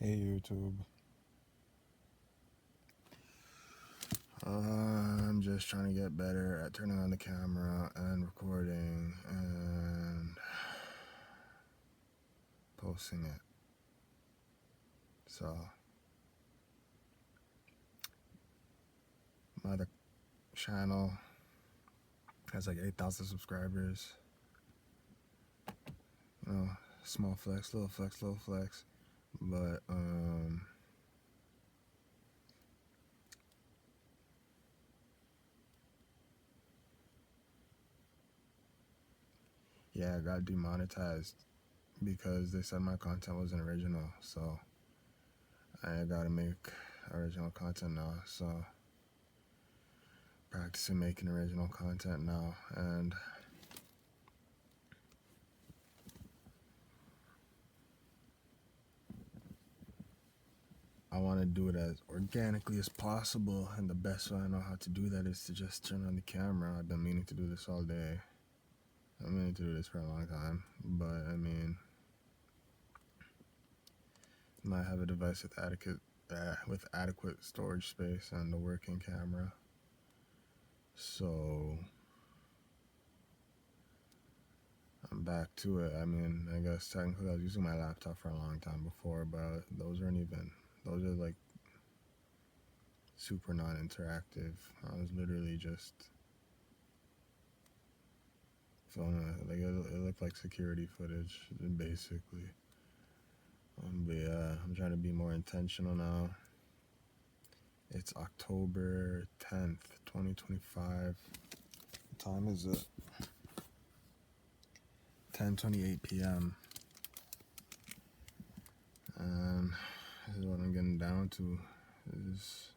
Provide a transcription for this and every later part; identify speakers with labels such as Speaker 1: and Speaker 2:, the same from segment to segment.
Speaker 1: Hey YouTube. I'm just trying to get better at turning on the camera and recording and posting it. So my other channel has like 8,000 subscribers. You know, small flex, little flex, little flex. But yeah, I got demonetized because they said my content wasn't original. So I gotta make original content now. So practicing making original content now, and I want to do it as organically as possible, and the best way I know how to do that is to just turn on the camera. I've been meaning to do this all day. I'm meaning to do this for a long time, but I mean, I might have a device with adequate storage space and a working camera. So I'm back to it. I mean, I guess technically I was using my laptop for a long time before, but those are like super non-interactive. I was literally just filming it. Like it looked like security footage, basically. But yeah, I'm trying to be more intentional now. It's October 10th, 2025. What time is it? 10:28 p.m. And this is what I'm getting down to. This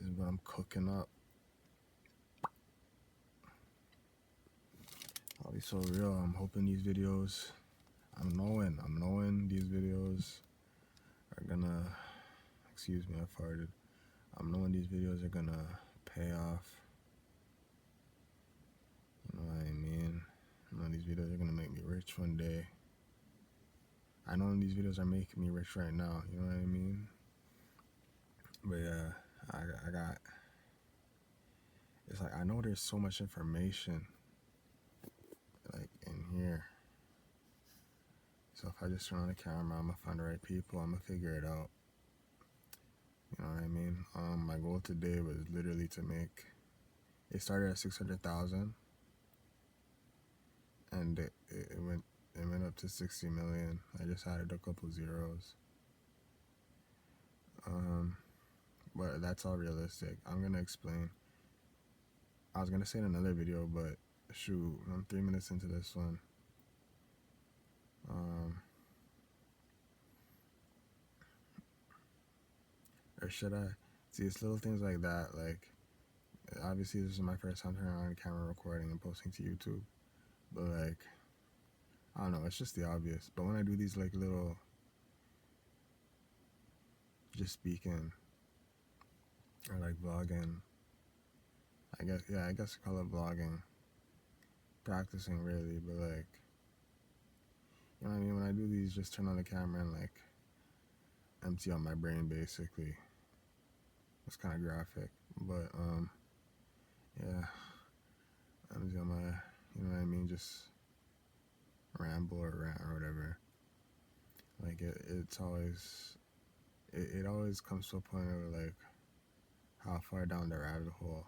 Speaker 1: is what I'm cooking up. I'll be so real. I'm hoping these videos, I'm knowing these videos are gonna, excuse me, I farted. I'm knowing these videos are gonna pay off. You know what I mean? I know these videos are gonna make me rich one day. I know these videos are making me rich right now. You know what I mean? But yeah, I got. It's like I know there's so much information like in here. So if I just turn on the camera, I'm gonna find the right people. I'm gonna figure it out. You know what I mean? My goal today was literally to make. It started at 600,000, and it went up to 60 million. I just added a couple zeros. But that's all realistic. I'm gonna explain. I was gonna say in another video, but shoot, I'm 3 minutes into this one. Or should I? See, it's little things like that. Like, obviously, this is my first time turning on camera recording and posting to YouTube. But like, I don't know. It's just the obvious. But when I do these like little, just speaking or like vlogging, I guess I call it vlogging. Practicing really, but like, you know what I mean? When I do these, just turn on the camera and like empty out my brain basically. It's kind of graphic, but yeah, empty out my, you know what I mean? Just ramble or rant or whatever. Like it always comes to a point where like, how far down the rabbit hole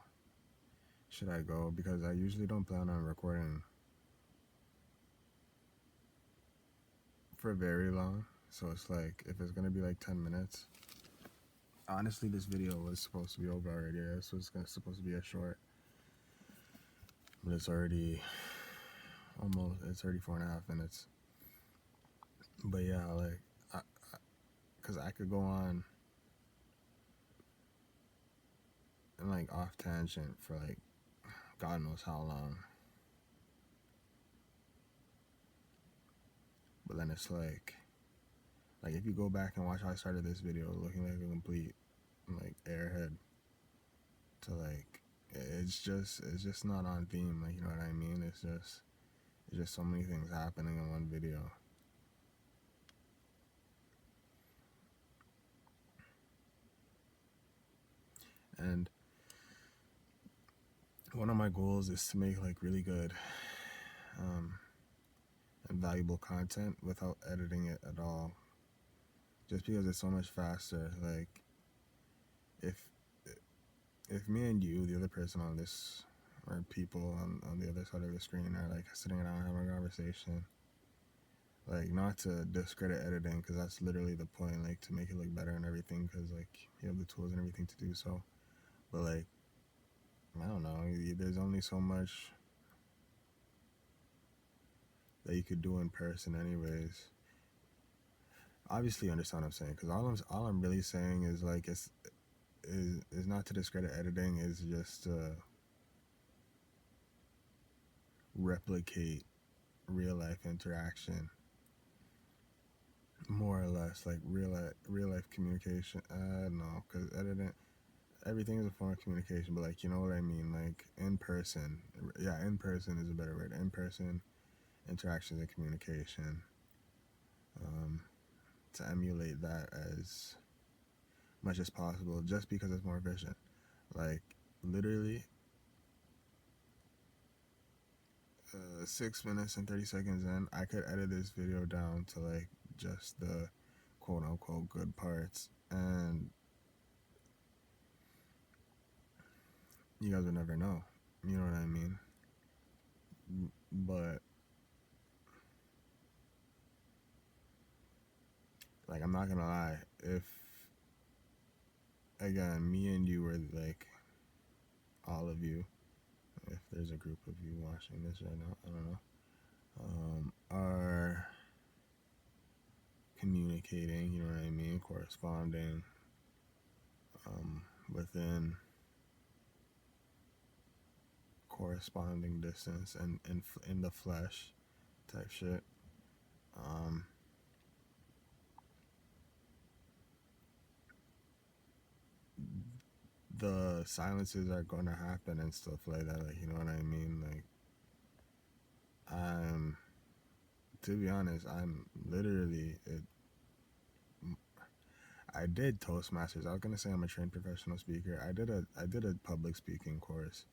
Speaker 1: should I go? Because I usually don't plan on recording for very long. So it's like, if it's gonna be like 10 minutes, honestly, this video was supposed to be over already. This was supposed to be a short, but it's already it's already 4.5 minutes. But yeah, like, cause I could go on and like off tangent for like God knows how long. But then it's like if you go back and watch how I started this video, looking like a complete like airhead, to like, it's just not on theme. Like, you know what I mean? It's just so many things happening in one video. And one of my goals is to make like really good and valuable content without editing it at all. Just because it's so much faster. Like if if me and you, the other person on this, or people on the other side of the screen, are like sitting down having a conversation, like not to discredit editing, because that's literally the point, like to make it look better and everything, because like you have the tools and everything to do so. But like, I don't know, there's only so much that you could do in person anyways. Obviously you understand what I'm saying, because all I'm really saying is like is not to discredit editing, is just to replicate real life interaction, more or less, like real life communication. No, because editing, everything is a form of communication, but like, you know what I mean, like in person. Yeah, in person is a better word. In person interactions and communication, to emulate that as much as possible, just because it's more efficient. Like literally 6 minutes and 30 seconds in, I could edit this video down to like just the quote unquote good parts, and you guys would never know. You know what I mean? But like, I'm not gonna lie, if again me and you were like, all of you, if there's a group of you watching this right now, I don't know, are communicating, you know what I mean, corresponding, within corresponding distance and in the flesh type shit. The silences are gonna happen and stuff like that. Like, you know what I mean? Like, I'm, to be honest, I'm literally I did Toastmasters. I was gonna say I'm a trained professional speaker. I did a public speaking course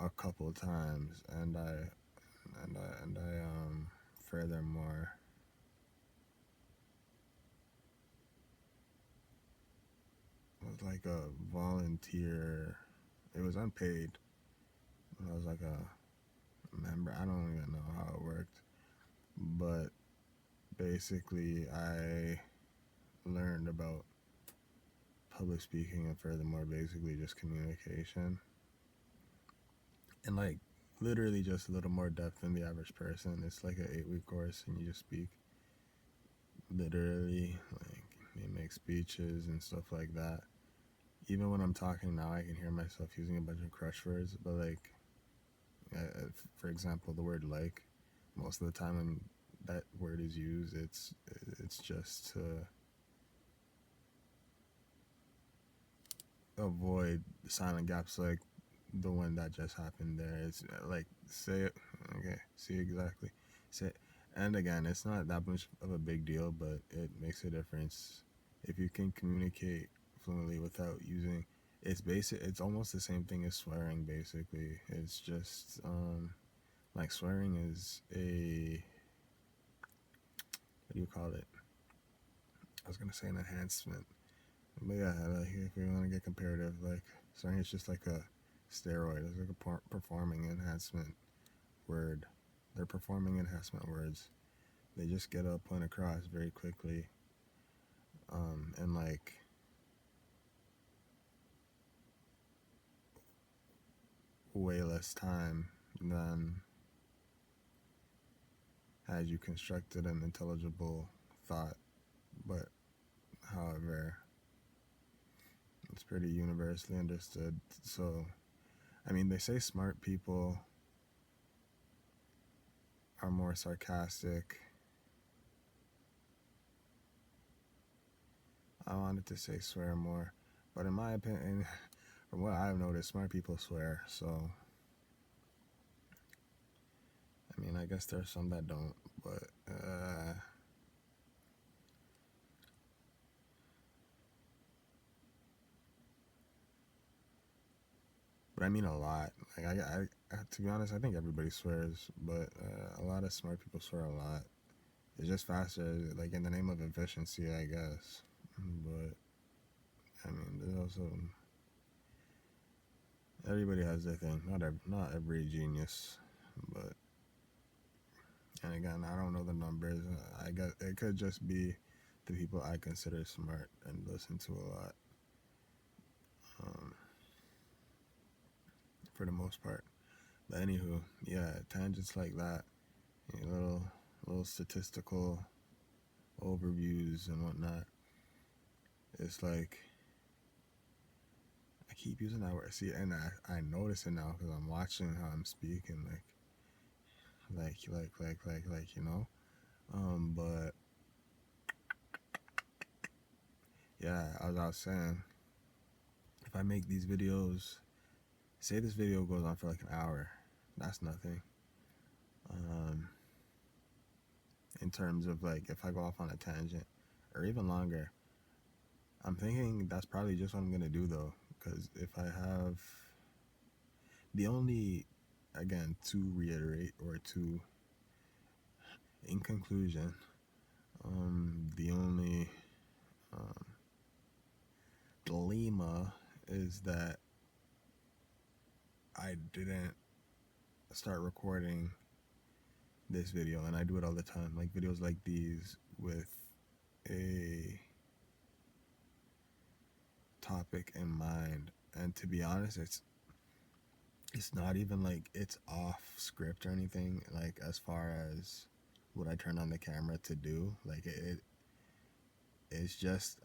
Speaker 1: a couple times, and I furthermore was like a volunteer. It was unpaid. I was like a member. I don't even know how it worked, but basically I learned about public speaking, and furthermore basically just communication, and like literally just a little more depth than the average person. It's like an 8-week course, and you just speak literally, like you make speeches and stuff like that. Even when I'm talking now, I can hear myself using a bunch of crush words, but like, for example, the word like, most of the time when that word is used, it's just to avoid silent gaps, like the one that just happened there. It's like, say it, okay, see, exactly, say it. And again, it's not that much of a big deal, but it makes a difference if you can communicate fluently without using, it's almost the same thing as swearing. Basically, it's just like swearing is a, what do you call it, I was gonna say an enhancement, but yeah, like if we want to get comparative, like swearing is just like a steroid. It's like a performing enhancement word. They're performing enhancement words. They just get a point across very quickly, and like way less time than had you constructed an intelligible thought. But however, it's pretty universally understood. So, I mean, they say smart people are more sarcastic. I wanted to say swear more, but in my opinion, from what I've noticed, smart people swear. So, I mean, I guess there's some that don't, but but I mean a lot. Like to be honest, I think everybody swears, but a lot of smart people swear a lot. It's just faster, like in the name of efficiency, I guess. But I mean, there's also everybody has their thing. Not every genius, but and again, I don't know the numbers. I guess it could just be the people I consider smart and listen to a lot, for the most part. But anywho, yeah, tangents like that, you know, little statistical overviews and whatnot. It's like I keep using that word. See, and I notice it now because I'm watching how I'm speaking, like, you know. But yeah, as I was saying, if I make these videos, say this video goes on for like an hour, that's nothing. In terms of like if I go off on a tangent or even longer, I'm thinking that's probably just what I'm gonna do though, because if I have the only, again, to reiterate or to, in conclusion, the only dilemma is that I didn't start recording this video, and I do it all the time, like videos like these with a topic in mind. And to be honest, it's not even like it's off script or anything, like as far as what I turn on the camera to do. Like it's just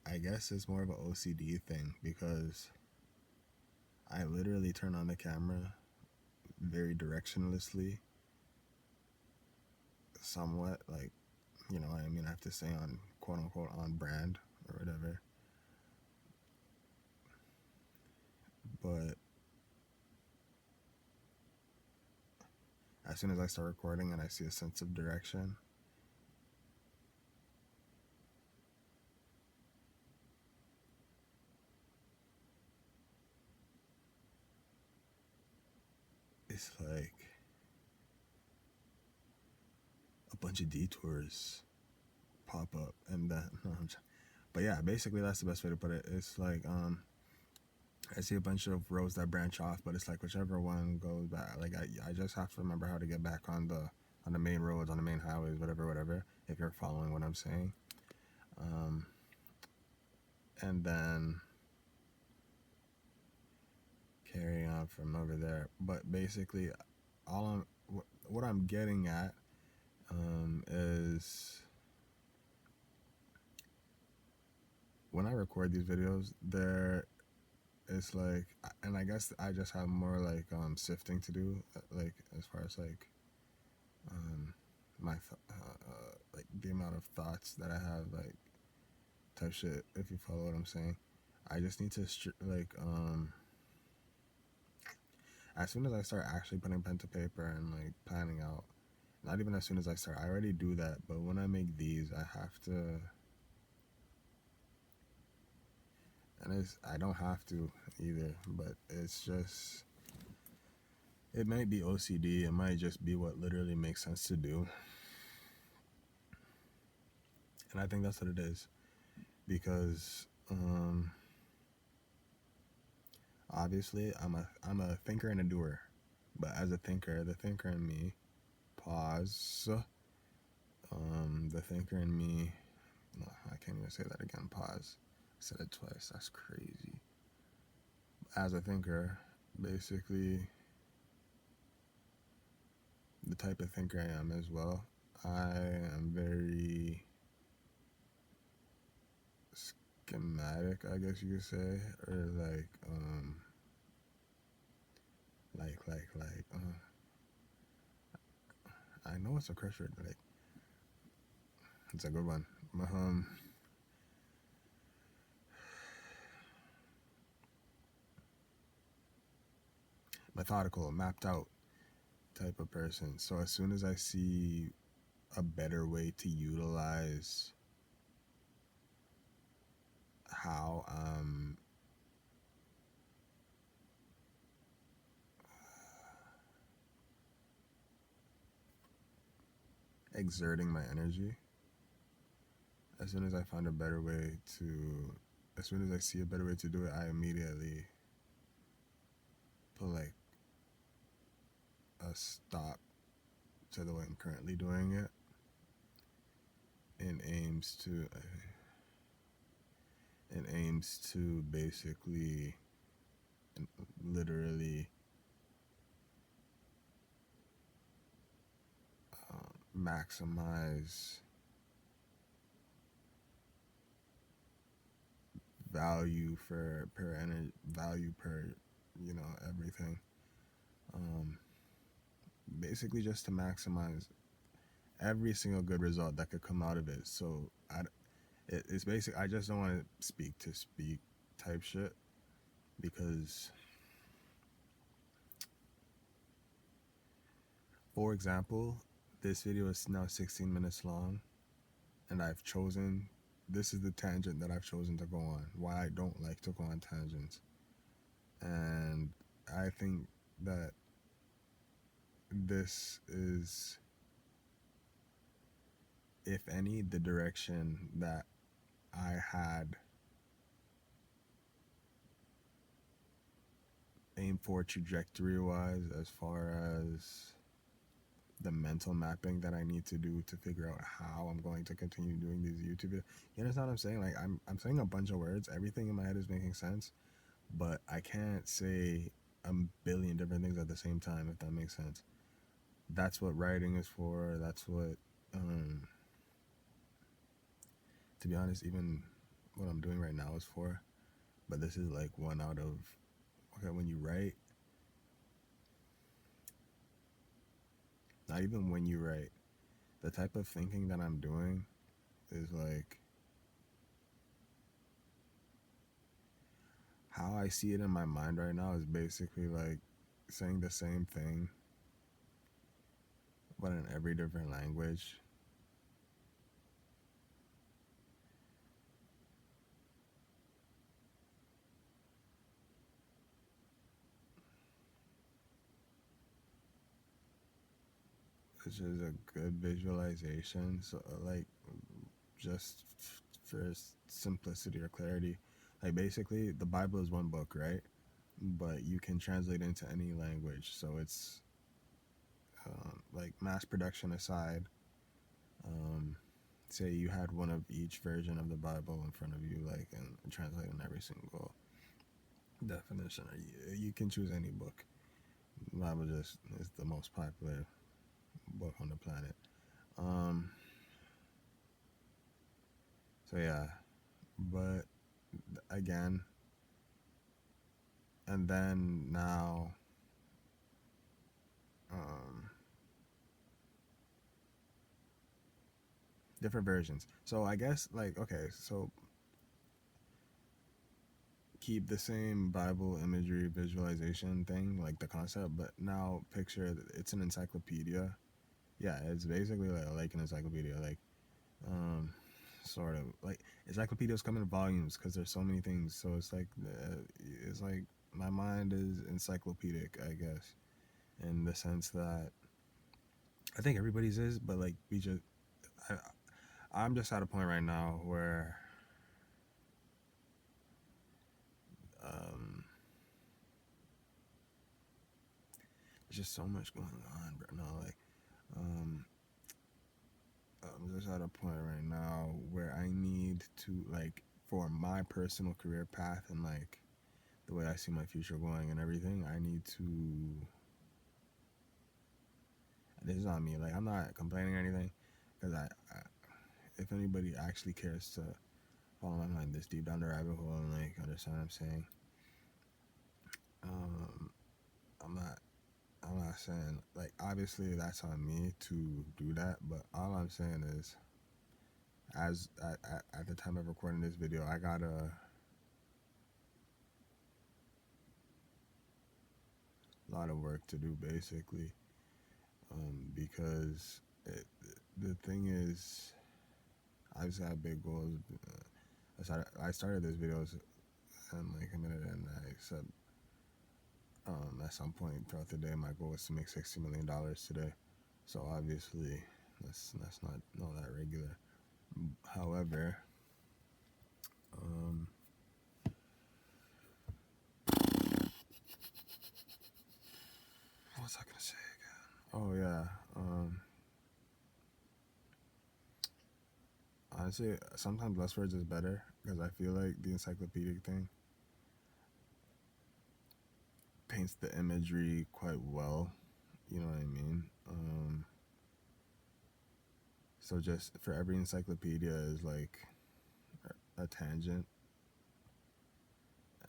Speaker 1: I guess it's more of an OCD thing, because I literally turn on the camera very directionlessly, somewhat, like, you know what I mean, I have to say on quote unquote on brand or whatever. But as soon as I start recording and I see a sense of direction, it's like a bunch of detours pop up, and then but yeah, basically that's the best way to put it. It's like I see a bunch of roads that branch off, but it's like whichever one goes back, like I just have to remember how to get back on the main roads, on the main highways, whatever, if you're following what I'm saying. And then carry on from over there. But basically, what I'm getting at is when I record these videos, it's like, and I guess I just have more like sifting to do, like as far as like like the amount of thoughts that I have, like type shit. If you follow what I'm saying, I just need to like as soon as I start actually putting pen to paper and like planning out. Not even as soon as I start. I already do that, but when I make these, I have to. And I don't have to either, but it's just, it might be OCD. It might just be what literally makes sense to do. And I think that's what it is, because obviously I'm a thinker and a doer. But as a thinker, the thinker in me, pause. The thinker in me, no, I can't even say that again. Pause. I said it twice. That's crazy. As a thinker, basically, the type of thinker I am as well, I am very schematic, I guess you could say, or I know it's a curse word, like it's a good one. Methodical, mapped out type of person. So as soon as I see a better way to utilize how exerting my energy. As soon as I find a better way to, as soon as I see a better way to do it, I immediately put like a stop to the way I'm currently doing it, and aims to basically and literally maximize value for per energy, value per, everything. Um, Basically just to maximize every single good result that could come out of it. So it's basic. I just don't want to speak to speak type shit because, for example, this video is now 16 minutes long, and this is the tangent that I've chosen to go on. Why I don't like to go on tangents, and I think that this is, if any, the direction that I had aimed for trajectory wise, as far as the mental mapping that I need to do to figure out how I'm going to continue doing these YouTube videos. You understand what I'm saying? Like I'm saying a bunch of words. Everything in my head is making sense, but I can't say a billion different things at the same time, if that makes sense. That's what writing is for. That's what, to be honest, even what I'm doing right now is for. But this is like one out of, okay, when you write, not even when you write, the type of thinking that I'm doing is like how I see it in my mind right now is basically like saying the same thing but in every different language. Which is a good visualization. So like just for simplicity or clarity, like basically the Bible is one book, right? But you can translate into any language. So it's like mass production aside, um, say you had one of each version of the Bible in front of you, like and translating every single definition. Or you can choose any book. The Bible just is the most popular book on the planet. Um, so yeah, but again, and then now, um, different versions. So I guess like okay, so keep the same Bible imagery visualization thing, like the concept, but now picture it's an encyclopedia. Yeah, it's basically like an encyclopedia, like um, sort of like encyclopedias come in volumes because there's so many things. So it's like my mind is encyclopedic, I guess, in the sense that I think everybody's is, but like I, I'm just at a point right now where um, there's just so much going on, bro. No, like um, I'm just at a point right now where I need to like for my personal career path and like the way I see my future going and everything, I need to. This is on me. Like I'm not complaining or anything, because if anybody actually cares to follow my mind this deep down the rabbit hole and like understand what I'm saying, um, I'm not. I'm not saying like obviously that's on me to do that, but all I'm saying is, as at the time of recording this video, I got a lot of work to do basically, because the thing is, I just had big goals. I started this videos in like a minute, and I said at some point throughout the day, my goal was to make $60 million today. So obviously, That's not all that regular. However, um, what was I gonna say again? Oh yeah. Honestly, sometimes less words is better because I feel like the encyclopedic thing paints the imagery quite well. You know what I mean? So just for every encyclopedia is like a tangent.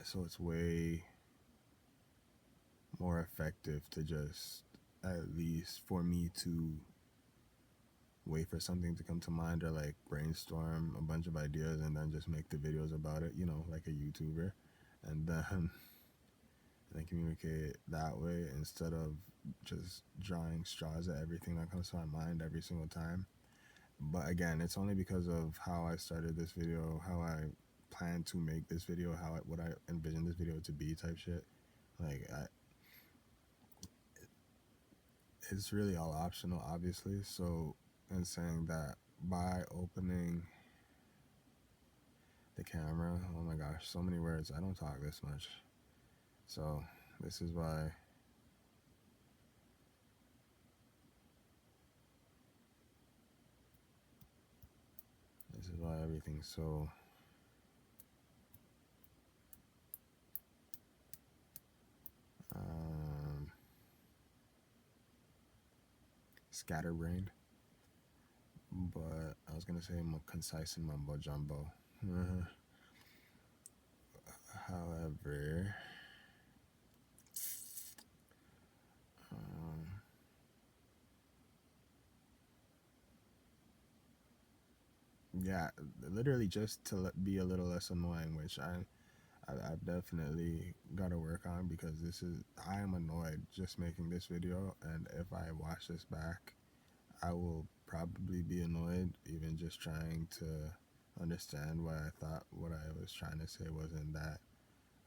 Speaker 1: So it's way more effective to just, at least for me, to wait for something to come to mind or like brainstorm a bunch of ideas and then just make the videos about it, like a YouTuber, and then communicate that way instead of just drawing straws at everything that comes to my mind every single time. But again, it's only because of how I started this video, how I plan to make this video, what I envision this video to be, type shit. Like, it's really all optional, obviously. So, in saying that, by opening the camera, oh my gosh, so many words. I don't talk this much. So, this is why. This is why everything's so scatterbrained. But I was gonna say more concise and mumbo jumbo. However, um, yeah, literally just to be a little less annoying, which I've definitely got to work on, because I am annoyed just making this video, and if I watch this back, I will probably be annoyed even just trying to understand why I thought what I was trying to say wasn't that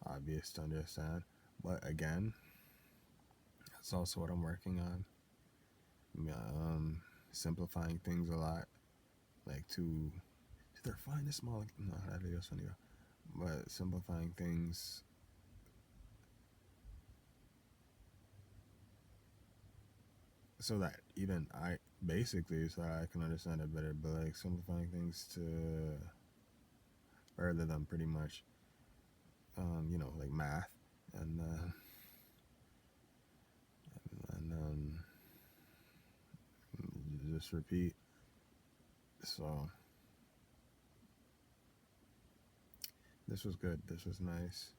Speaker 1: obvious to understand. But again, that's also what I'm working on. Simplifying things a lot, like to their finest small. No, that video's funny though. But simplifying things so that even so that I can understand it better. But like simplifying things to further them, pretty much. Like math, and and just repeat. So this was good. This was nice.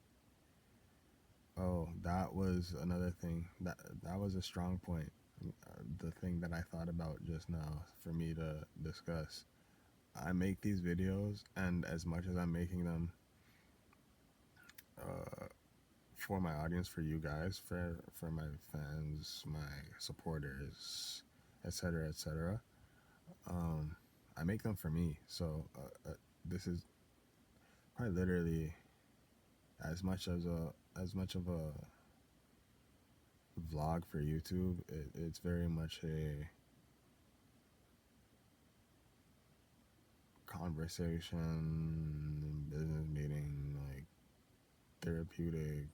Speaker 1: Oh, that was another thing. That was a strong point. The thing that I thought about just now for me to discuss. I make these videos, and as much as I'm making them for my audience, for you guys, for my fans, my supporters, etc., etc., I make them for me. So this is quite literally as much of a vlog for YouTube. It's very much a conversation, business meeting, like therapeutic,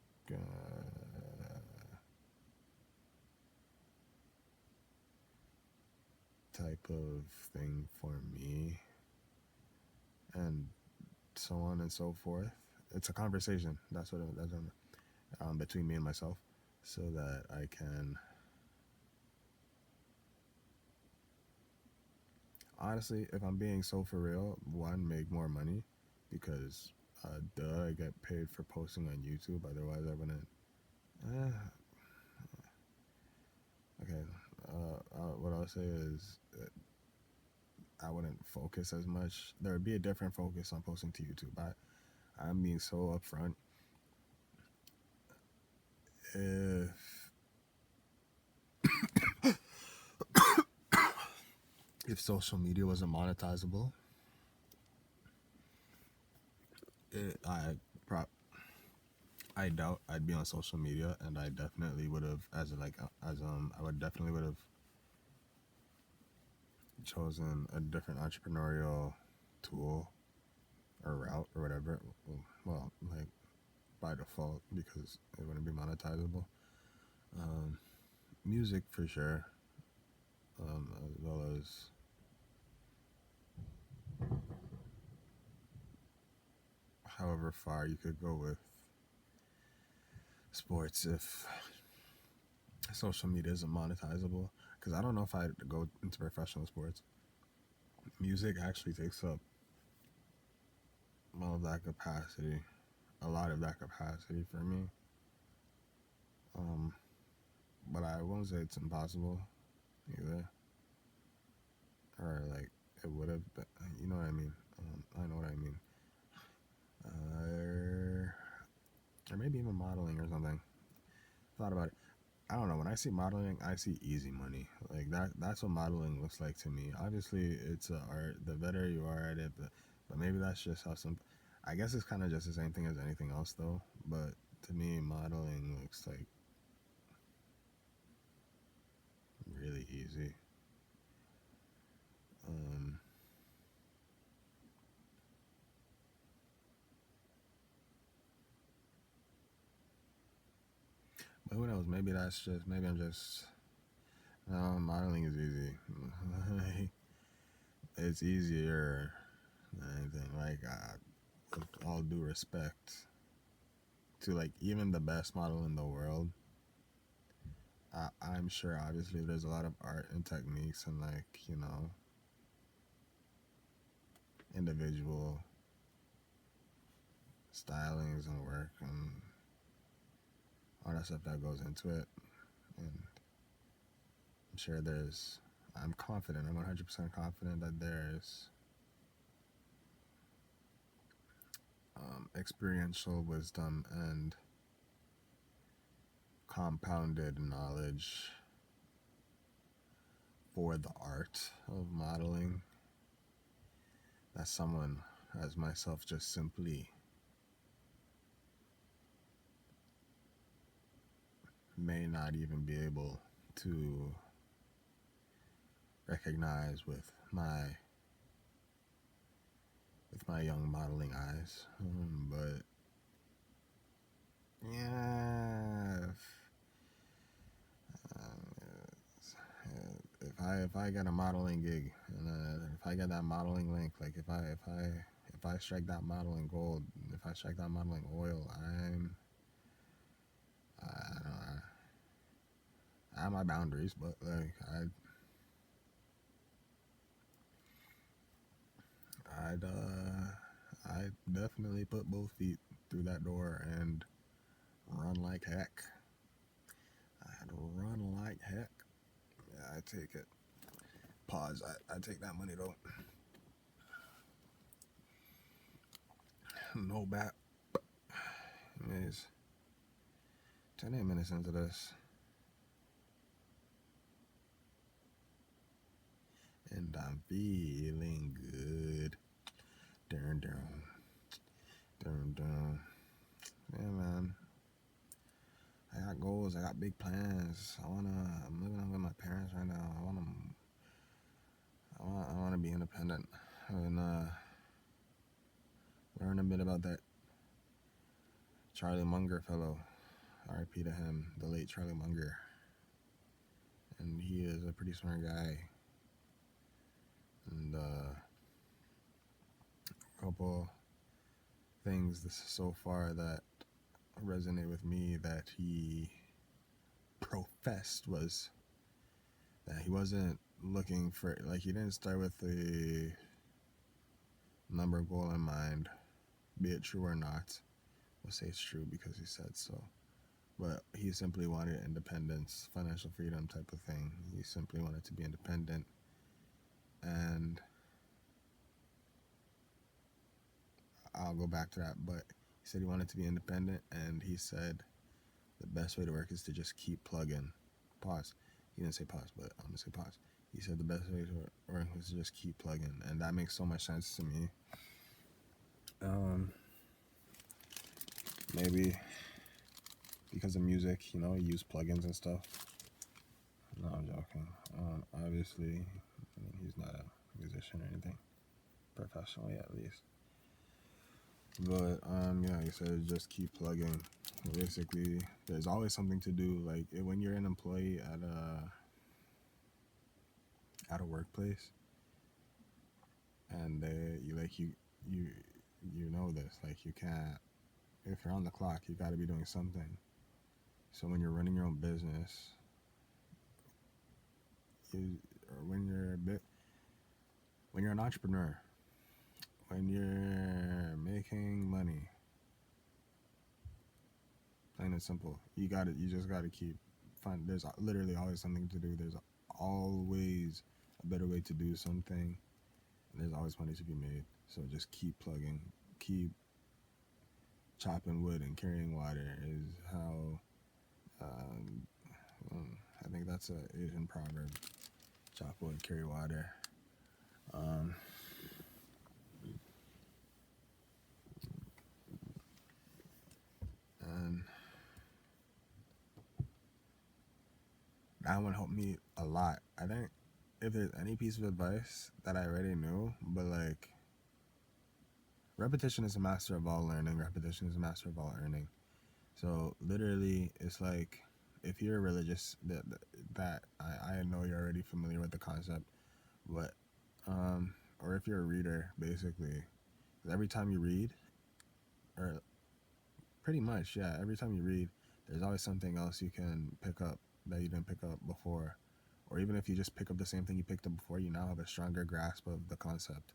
Speaker 1: type of thing for me, and so on and so forth. It's a conversation. Between me and myself, so that I can honestly, if I'm being so for real, one, make more money, because I get paid for posting on YouTube. Otherwise, I wouldn't. Okay. What I'll say is I wouldn't focus as much. There would be a different focus on posting to YouTube. I'm being so upfront. If social media wasn't monetizable, it, I doubt I'd be on social media, and I definitely would have, I would definitely would have chosen a different entrepreneurial tool or route or whatever. Well, like by default because it wouldn't be monetizable. Um, Music for sure, as well as however far you could go with sports if social media isn't monetizable. Because I don't know if I'd go into professional sports. Music actually takes up all of that capacity, a lot of that capacity for me. Um, but I won't say it's impossible either, or like it would have. You know what I mean? I know what I mean. Or maybe even modeling or something. Thought about it. I don't know. When I see modeling, I see easy money. Like that's what modeling looks like to me. Obviously, it's a art. The better you are at it, but maybe that's just how some. I guess it's kind of just the same thing as anything else, though. But to me, modeling looks like really easy. Um, but who knows? Maybe that's just. Maybe I'm just. No, modeling is easy. It's easier than anything. Like, with all due respect to like even the best model in the world, I'm sure obviously there's a lot of art and techniques and like individual stylings and work and all that stuff that goes into it. And I'm sure I'm confident, I'm 100% confident that there's experiential wisdom and compounded knowledge for the art of modeling that someone as myself just simply may not even be able to recognize with my young modeling eyes. But yeah, if I get a modeling gig and if I get that modeling link, like if I strike that modeling gold, if I strike that modeling oil, I don't know, I have my boundaries, but like I'd definitely put both feet through that door and run like heck. I'd run like heck. Yeah, I take it. Pause. I take that money though. No bat. Anyways, 10 minutes into this, and I'm feeling good. Dun dun dun dun. Yeah, man. I got goals. I got big plans. I'm living with my parents right now. I wanna be independent and learn a bit about that Charlie Munger fellow. R.I.P. to him, the late Charlie Munger. And he is a pretty smart guy. And a couple things so far that resonate with me that he professed was that he wasn't looking for, like, he didn't start with a number goal in mind, be it true or not. We'll say it's true because he said so. But he simply wanted independence, financial freedom type of thing. He simply wanted to be independent. And I'll go back to that, but he said he wanted to be independent, and he said the best way to work is to just keep plugging. Pause. He didn't say pause, but I'm gonna say pause. He said the best way to work was to just keep plugging, and that makes so much sense to me. Maybe because of music, you use plugins and stuff. No, I'm joking. Obviously, I mean, he's not a musician or anything, professionally at least. But yeah, like I said, just keep plugging. Basically, there's always something to do. Like when you're an employee at a workplace, and you you know this. Like you can't, if you're on the clock, you got to be doing something. So when you're running your own business, or when you're an entrepreneur, when you're making money, plain and simple, you just gotta keep find. There's literally always something to do. There's always a better way to do something. And there's always money to be made. So just keep plugging, keep chopping wood and carrying water is how. Um, I think that's a Asian proverb. Chop wood, carry water. Um, and that one helped me a lot. I think if there's any piece of advice that I already knew, but like repetition is a master of all learning, repetition is a master of all earning. So literally, it's like if you're religious, that I know you're already familiar with the concept, but or if you're a reader, basically, every time you read, or pretty much, yeah, every time you read, there's always something else you can pick up that you didn't pick up before, or even if you just pick up the same thing you picked up before, you now have a stronger grasp of the concept.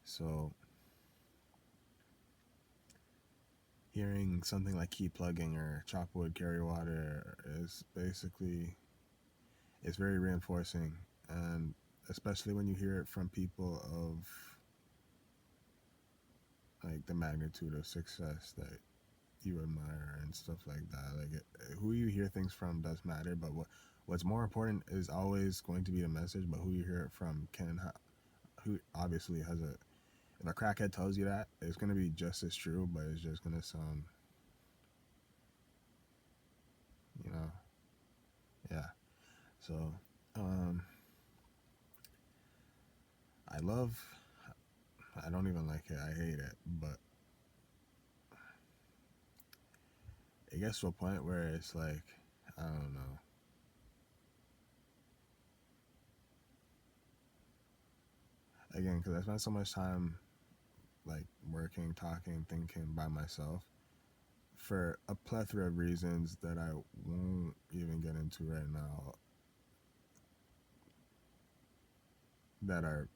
Speaker 1: So hearing something like keep plugging or chop wood, carry water is basically, it's very reinforcing, and especially when you hear it from people of like the magnitude of success that you admire and stuff like that. Like who you hear things from does matter, but what's more important is always going to be the message. But who you hear it from who obviously has a. If a crackhead tells you that, it's gonna be just as true, but it's just gonna sound, you know, yeah. So, um, I love. I don't even like it. I hate it, but it gets to a point where it's like, I don't know. Again, because I spent so much time like working, talking, thinking by myself for a plethora of reasons that I won't even get into right now. That are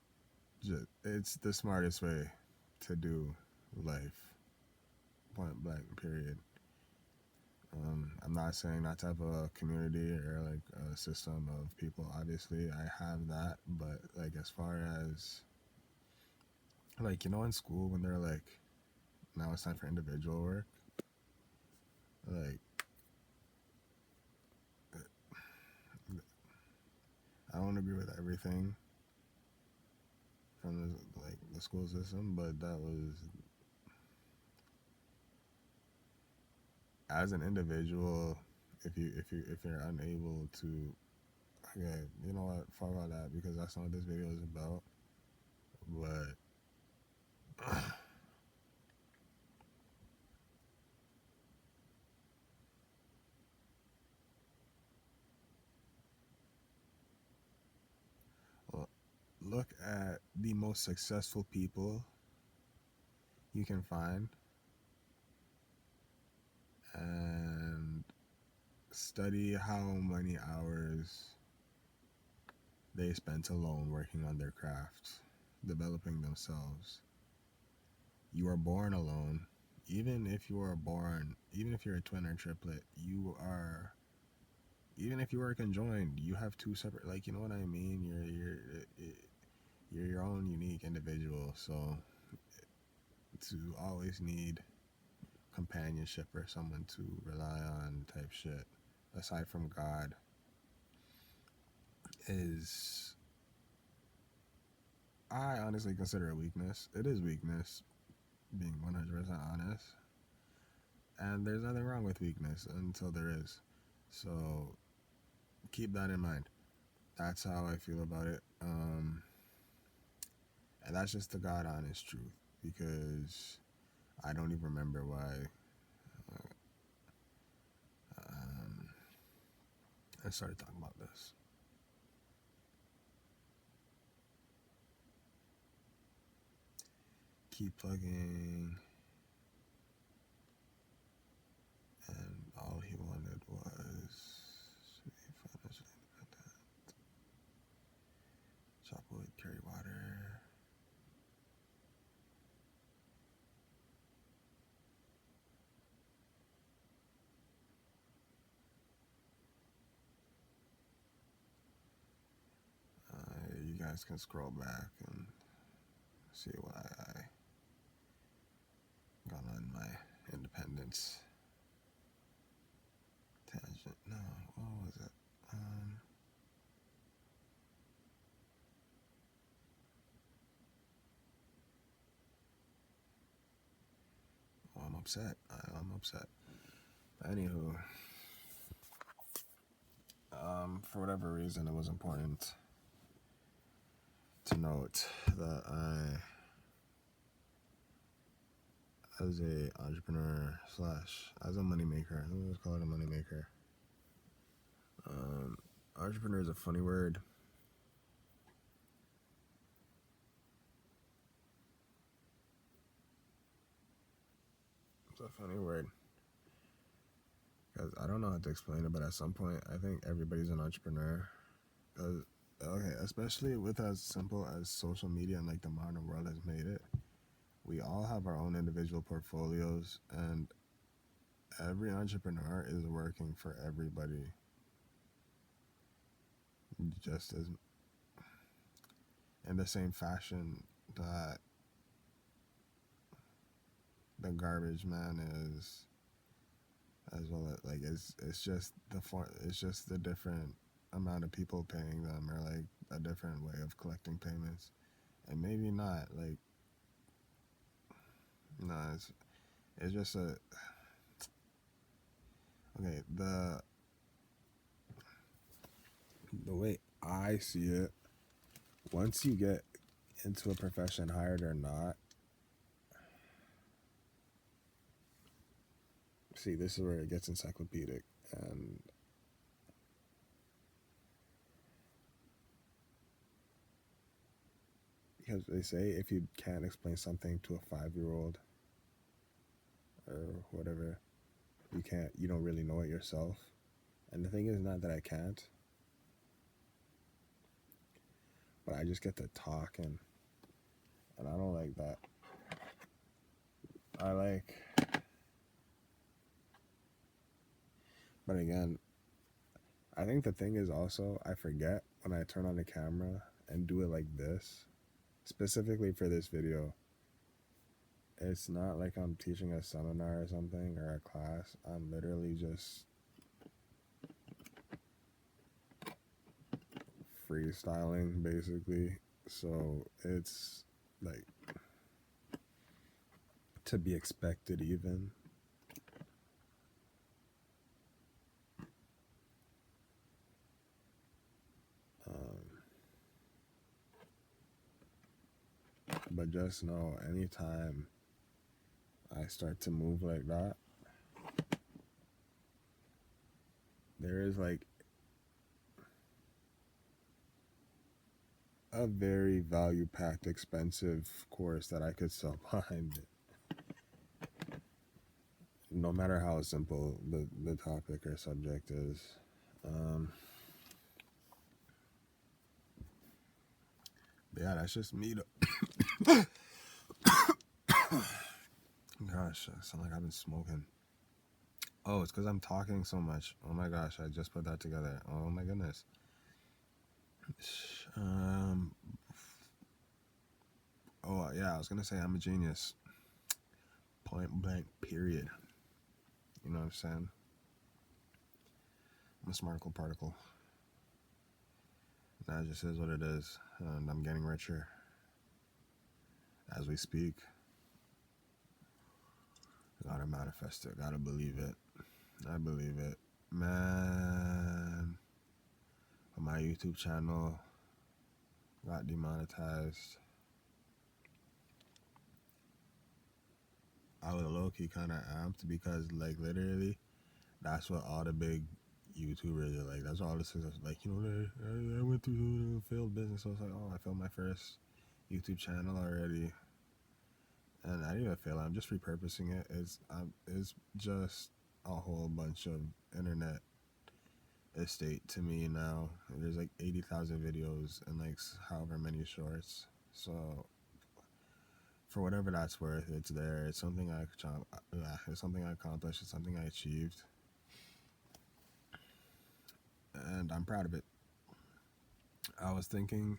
Speaker 1: just, it's the smartest way to do life, point blank, period. I'm not saying not to have a community or like a system of people. Obviously, I have that, but like as far as like in school when they're like, now it's time for individual work. Like I don't agree with everything from the school system, but that was as an individual. If you're unable to, okay, you know what? Fuck all that because that's not what this video is about. But look at the most successful people you can find and study how many hours they spent alone working on their crafts, developing themselves. You are born alone. Even if you're a twin or triplet, even if you are conjoined, you have two separate, like, you know what I mean? You're your own unique individual. So to always need companionship or someone to rely on type shit, aside from God, is, I honestly consider a weakness. It is weakness, being 100% honest. And there's nothing wrong with weakness until there is. So keep that in mind. That's how I feel about it. Um, and that's just the God honest truth, because I don't even remember why um, I started talking about this. Keep plugging, and all he wanted was to be financially independent. Chop wood, carry water. You guys can scroll back and see why I got on my independence tangent. No, what was it? I'm upset. I'm upset. Anywho, for whatever reason, it was important to note that as a entrepreneur slash as a moneymaker, let's call it a moneymaker. Entrepreneur is a funny word. It's a funny word because I don't know how to explain it, but at some point, I think everybody's an entrepreneur. Okay, especially with as simple as social media and like the modern world has made it, we all have our own individual portfolios, and every entrepreneur is working for everybody just as in the same fashion that the garbage man is as well. Like it's just it's just the different amount of people paying them, or like a different way of collecting payments, and maybe not like no, it's just a okay. The way I see it, once you get into a profession, hired or not, see, this is where it gets encyclopedic, and because they say if you can't explain something to a 5-year-old or whatever, you don't really know it yourself. And the thing is not that I can't, but I just get to talk, and I don't like that. But again, I think the thing is also I forget when I turn on the camera and do it like this, specifically for this video. It's not like I'm teaching a seminar or something or a class. I'm literally just freestyling basically. So it's like to be expected even. But just know anytime I start to move like that, there is like a very value packed expensive course that I could sell behind it. No matter how simple the topic or subject is. Yeah, that's just me though. Gosh, I sound like I've been smoking. Oh, it's because I'm talking so much. Oh my gosh, I just put that together. Oh my goodness. Oh yeah, I was gonna say I'm a genius. Point blank. Period. You know what I'm saying? I'm a smarticle particle. That just is what it is, and I'm getting richer as we speak. Gotta manifest it. Gotta believe it. I believe it, man. On my YouTube channel, got demonetized, I was low key kind of amped because, like, literally, that's what all the big YouTubers are like. That's all this is. Like, I went through the failed business. So I was like, oh, I failed my first YouTube channel already. And I didn't even fail. I'm just repurposing it. It's just a whole bunch of internet estate to me now. There's like 80,000 videos and like however many shorts. So for whatever that's worth, it's there. It's something it's something I accomplished. It's something I achieved, and I'm proud of it. I was thinking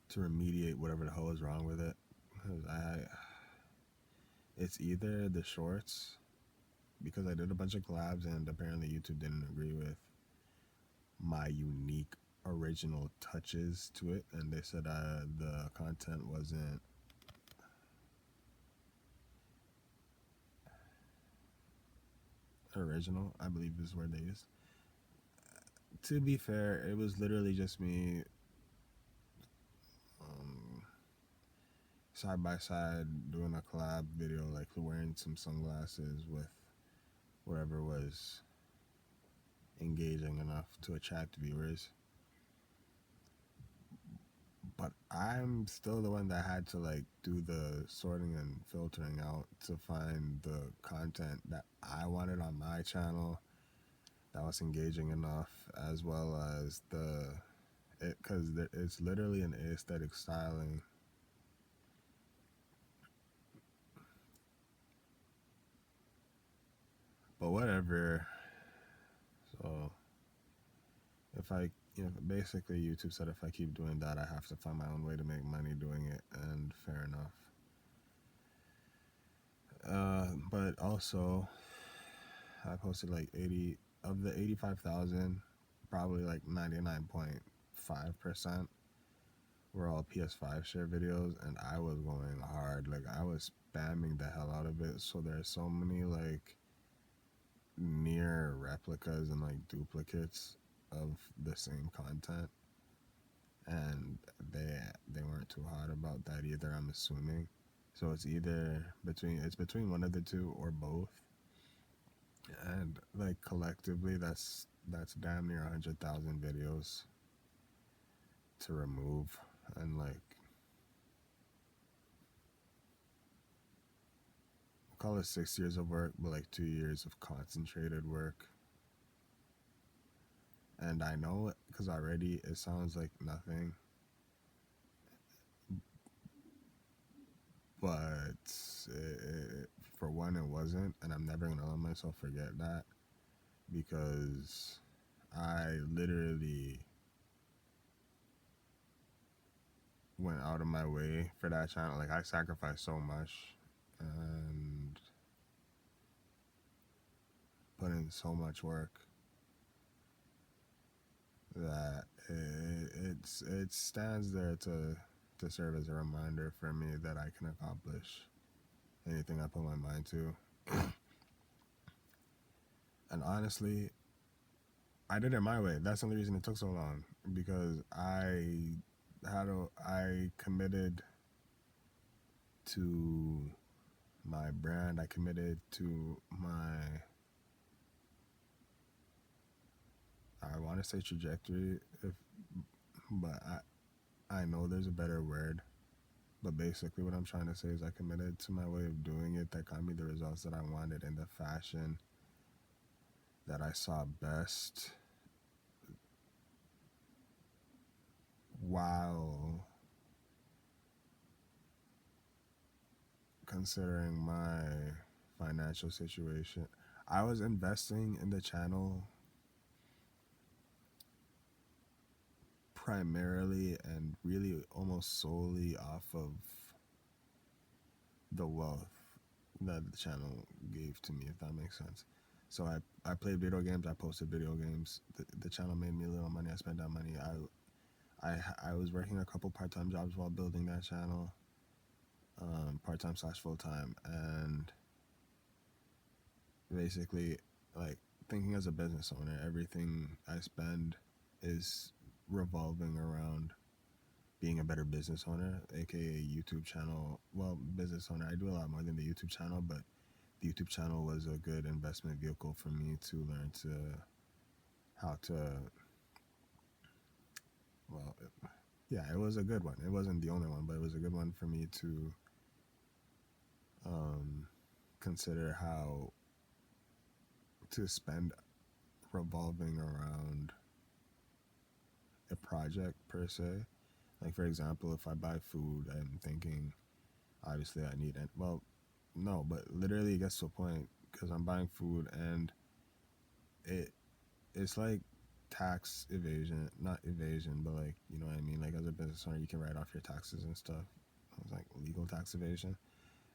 Speaker 1: to remediate whatever the hell is wrong with it. It's either the shorts, because I did a bunch of collabs and apparently YouTube didn't agree with my unique original touches to it, and they said the content wasn't original, I believe is the word they used. To be fair, it was literally just me side by side doing a collab video, like wearing some sunglasses with whatever was engaging enough to attract viewers. But I'm still the one that had to like do the sorting and filtering out to find the content that I wanted on my channel that was engaging enough, as well as because it's literally an aesthetic styling. But whatever. So if I, basically YouTube said if I keep doing that, I have to find my own way to make money doing it, and fair enough. But also, I posted like 80 of the 85,000, probably like 99.5% were all PS5 share videos, and I was going hard. Like, I was spamming the hell out of it. So there's so many like near replicas and like duplicates of the same content, and they weren't too hot about that either, I'm assuming. So it's between one of the two or both, and like collectively that's damn near 100,000 videos to remove, and like call it 6 years of work, but like 2 years of concentrated work. And I know it because already it sounds like nothing, but for one, it wasn't, and I'm never gonna let myself forget that, because I literally went out of my way for that channel. Like, I sacrificed so much and put in so much work that it stands there to serve as a reminder for me that I can accomplish anything I put my mind to. And honestly, I did it my way. That's the only reason it took so long, because I committed to my brand. I committed to I want to say trajectory, but I know there's a better word. But basically what I'm trying to say is I committed to my way of doing it that got me the results that I wanted in the fashion that I saw best, while considering my financial situation. I was investing in the channel primarily and really almost solely off of the wealth that the channel gave to me, if that makes sense. So I played video games, I posted video games. The channel made me a little money, I spent that money. I was working a couple part-time jobs while building that channel, part-time / full-time, and basically, like, thinking as a business owner, everything I spend is revolving around being a better business owner, aka YouTube channel. Well, business owner, I do a lot more than the YouTube channel, but the YouTube channel was a good investment vehicle for me to learn to how to. Well, yeah, it was a good one. It wasn't the only one, but it was a good one for me to consider how to spend revolving around a project per se. Like for example, if I buy food, I'm thinking obviously I need it. Well, no, but literally it gets to a point because I'm buying food and it it's like tax evasion, not evasion, but like you know what I mean. Like as a business owner, you can write off your taxes and stuff. It's like legal tax evasion.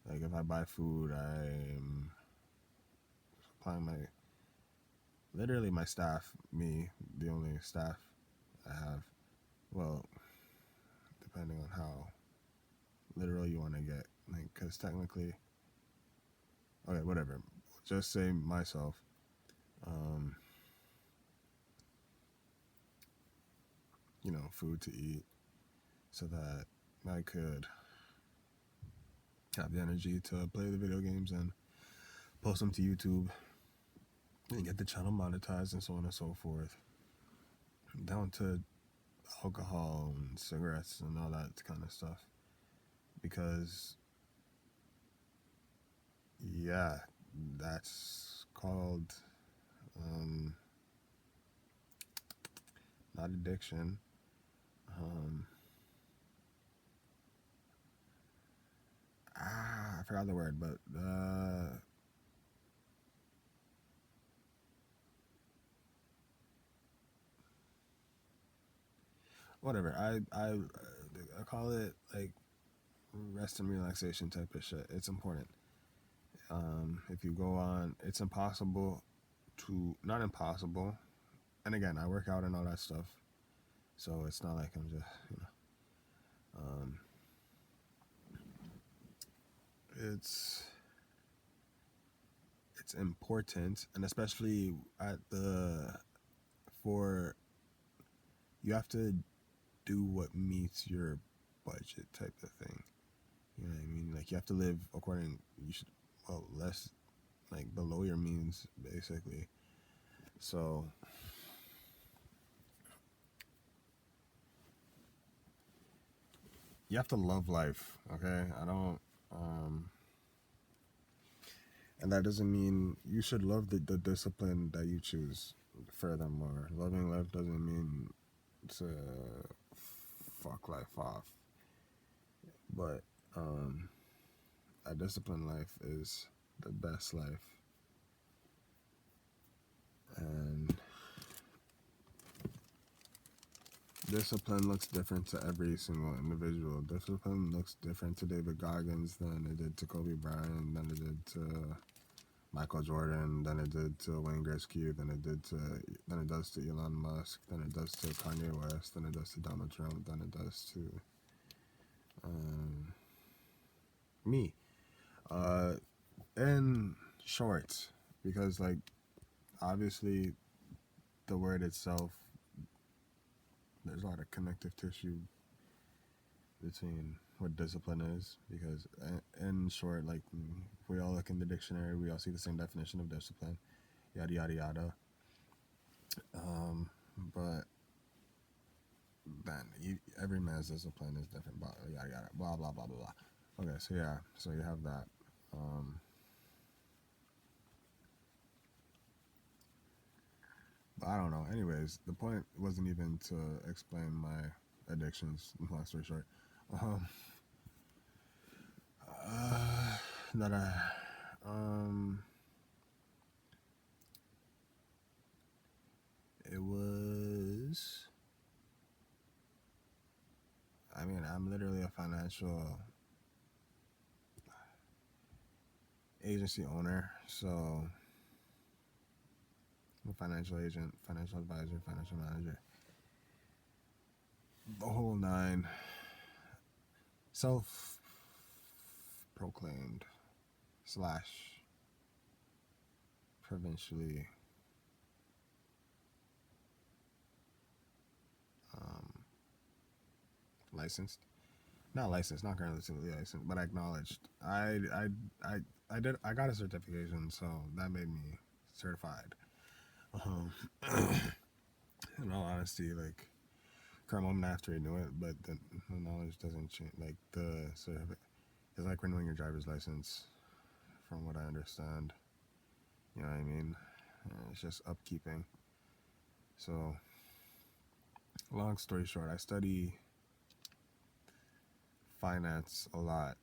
Speaker 1: Like if I buy food, I'm supplying my literally my staff, me, the only staff I have. Well, depending on how literal you want to get, like, because technically, okay, whatever. Just say myself. Um, food to eat, so that I could have the energy to play the video games and post them to YouTube and get the channel monetized and so on and so forth. Down to alcohol and cigarettes and all that kind of stuff. Because, yeah, that's called not addiction. I forgot the word, but whatever. I call it like rest and relaxation type of shit. It's important. If you go on, it's impossible to not impossible. And again, I work out and all that stuff, so it's not like I'm just it's important, and especially at the for you have to do what meets your budget type of thing. You know what I mean? Like you have to live according. You should less like below your means basically. So you have to love life. Okay, I don't. And that doesn't mean you should love the discipline that you choose. Furthermore, loving life doesn't mean to fuck life off. But a disciplined life is the best life. And discipline looks different to every single individual. Discipline looks different to David Goggins than it did to Kobe Bryant, than it did to Michael Jordan, than it did to Wayne Gretzky, than it does to Elon Musk, than it does to Kanye West, than it does to Donald Trump, than it does to me. In short, because like obviously the word itself, there's a lot of connective tissue between what discipline is. Because in short, like if we all look in the dictionary, we all see the same definition of discipline, yada yada yada. But then every man's discipline is different, blah yada yada, blah blah blah blah blah. Okay, so yeah, so you have that. But I don't know. Anyways, the point wasn't even to explain my addictions. Long story short, that it was. I mean, I'm literally a financial agency owner, so I'm a financial agent, financial advisor, financial manager, the whole nine. Self-proclaimed slash provincially licensed, not licensed, not currently licensed, but acknowledged. I I got a certification, so that made me certified. Um, in all honesty, like current moment I have to renew it, but the knowledge doesn't change. Like the certificate, it's like renewing your driver's license, from what I understand. You know what I mean? It's just upkeeping. So, long story short, I study finance a lot,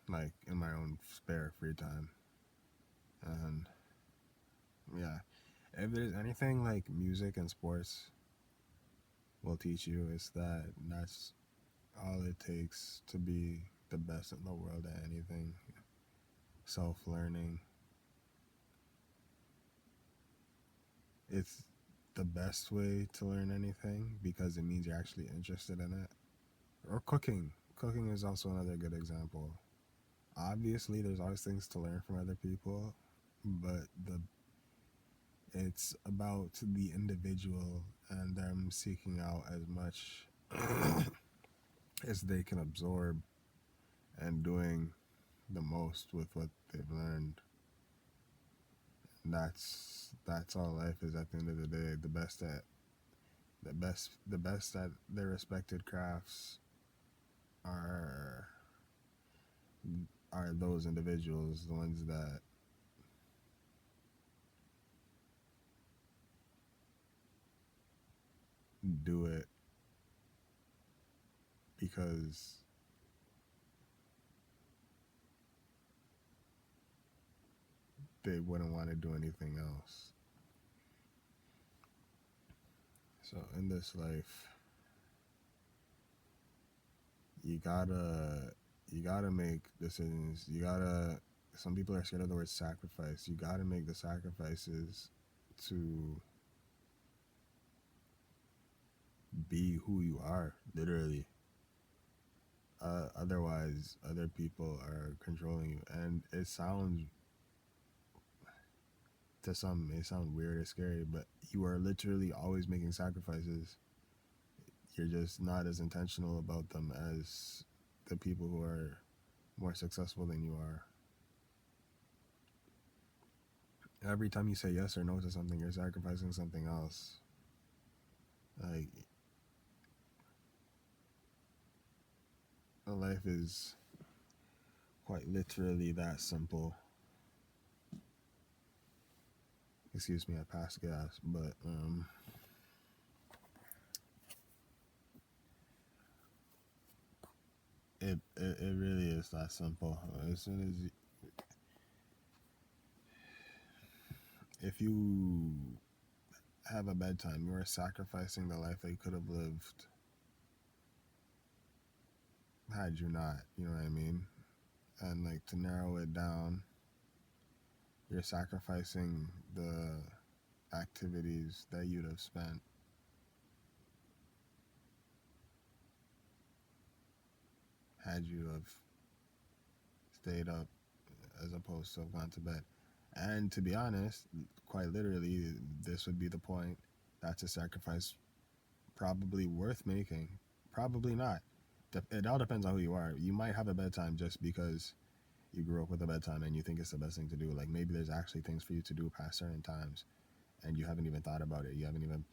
Speaker 1: like in my own spare free time. And yeah, if there's anything like music and sports will teach you, is that that's all it takes to be the best in the world at anything. Self learning. It's the best way to learn anything because it means you're actually interested in it. Or cooking. Cooking is also another good example. Obviously, there's always things to learn from other people, but it's about the individual and them seeking out as much as they can absorb and doing the most with what they've learned. And that's all life is at the end of the day. The best at their respected crafts are those individuals, the ones that do it because they wouldn't want to do anything else. So in this life, you gotta make decisions. Some people are scared of the word sacrifice. You gotta make the sacrifices to be who you are, literally. Otherwise, other people are controlling you, and to some it sounds weird or scary, but you are literally always making sacrifices. You're just not as intentional about them as the people who are more successful than you are. Every time you say yes or no to something, you're sacrificing something else. Like, life is quite literally that simple. Excuse me, I passed gas, but it really is that simple. As soon as if you have a bedtime, you are sacrificing the life that you could have lived had you not. You know what I mean? And like to narrow it down, you're sacrificing the activities that you'd have spent had you have stayed up as opposed to have gone to bed. And to be honest, quite literally, this would be the point. That's a sacrifice probably worth making. Probably not. It all depends on who you are. You might have a bedtime just because you grew up with a bedtime and you think it's the best thing to do. Like maybe there's actually things for you to do past certain times and you haven't even thought about it. You haven't even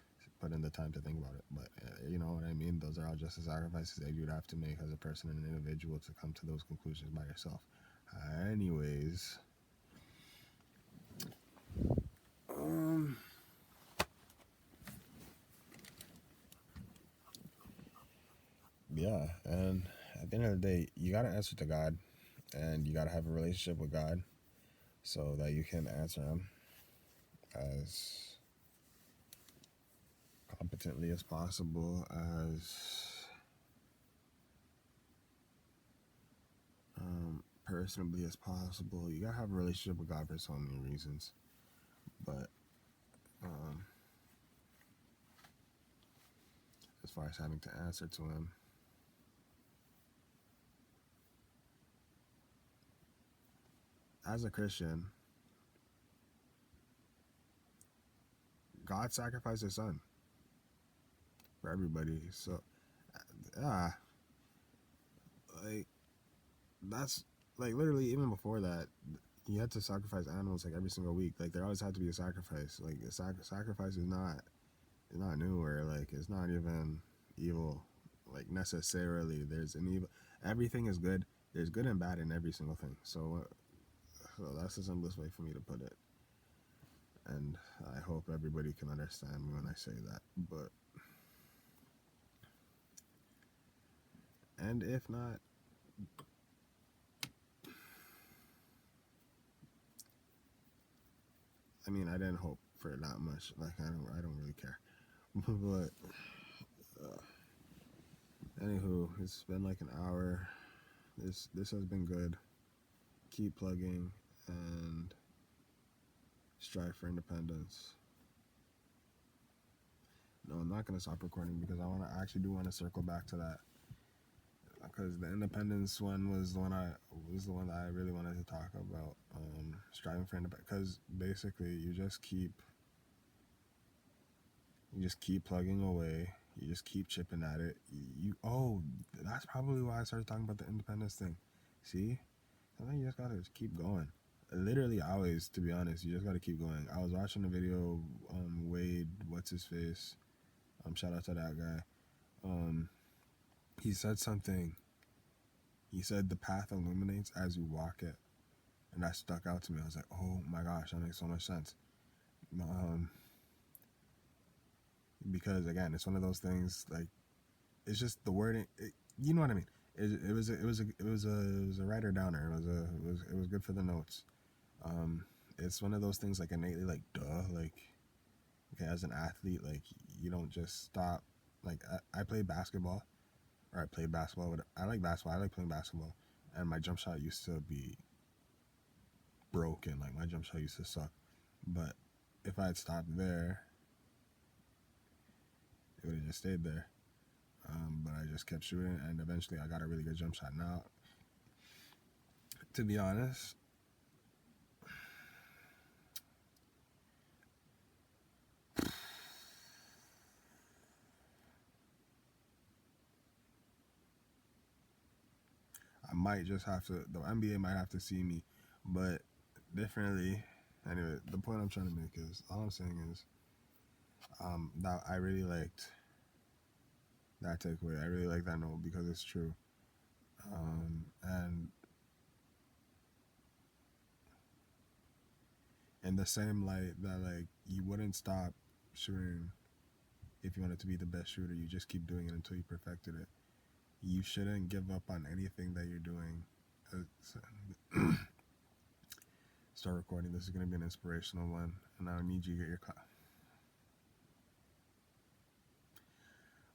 Speaker 1: put in the time to think about it. But you know what I mean? Those are all just the sacrifices that you'd have to make as a person and an individual to come to those conclusions by yourself. Anyways, um, yeah, and at the end of the day, you gotta answer to God, and you gotta have a relationship with God, so that you can answer Him as competently as possible, as personably as possible. You gotta have a relationship with God for so many reasons, but um, as far as having to answer to Him, as a Christian, God sacrificed His Son for everybody. So, yeah, like that's like literally even before that, you had to sacrifice animals like every single week. Like there always had to be a sacrifice. Like a sacrifice is not new, or like it's not even evil. Like necessarily, there's an evil. Everything is good. There's good and bad in every single thing. So that's the simplest way for me to put it. And I hope everybody can understand me when I say that. But and if not, I mean, I didn't hope for it that much. Like I don't really care. But anywho, it's been like an hour. This has been good. Keep plugging and strive for independence. No, I'm not gonna stop recording because I actually do want to circle back to that, because the independence one was the one that I really wanted to talk about. Striving for independence, because basically you just keep plugging away. You just keep chipping at it. That's probably why I started talking about the independence thing. See, sometimes you just gotta just keep going. Literally always, to be honest, you just gotta keep going. I was watching a video, Wade, what's his face? Shout out to that guy. He said something. He said the path illuminates as you walk it, and that stuck out to me. I was like, oh my gosh, that makes so much sense. Because again, it's one of those things, like it's just the wording. You know what I mean? It was a writer downer. It was good for the notes. It's one of those things, like innately, like duh, like okay, as an athlete, like you don't just stop. Like I played basketball, or I played basketball. But I like basketball. I like playing basketball, and my jump shot used to be broken. Like my jump shot used to suck. But if I had stopped there, it would have just stayed there. But I just kept shooting, and eventually I got a really good jump shot. Now, to be honest, I might just have to. The NBA might have to see me, but definitely. Anyway, the point I'm trying to make is, all I'm saying is, that I really liked that takeaway. I really like that note because it's true. And in the same light that, like, you wouldn't stop shooting if you wanted to be the best shooter. You just keep doing it until you perfected it. You shouldn't give up on anything that you're doing. Start recording. This is going to be an inspirational one, and I need you to get your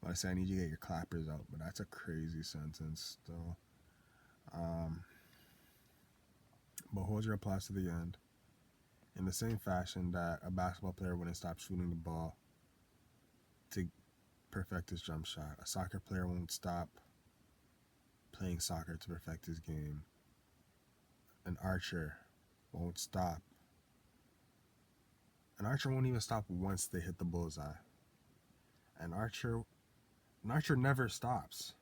Speaker 1: When I say I need you to get your clappers out, but that's a crazy sentence still. But hold your applause to the end. In the same fashion that a basketball player wouldn't stop shooting the ball to perfect his jump shot, a soccer player won't stop playing soccer to perfect his game. An archer won't stop. An archer won't even stop once they hit the bullseye. An archer never stops.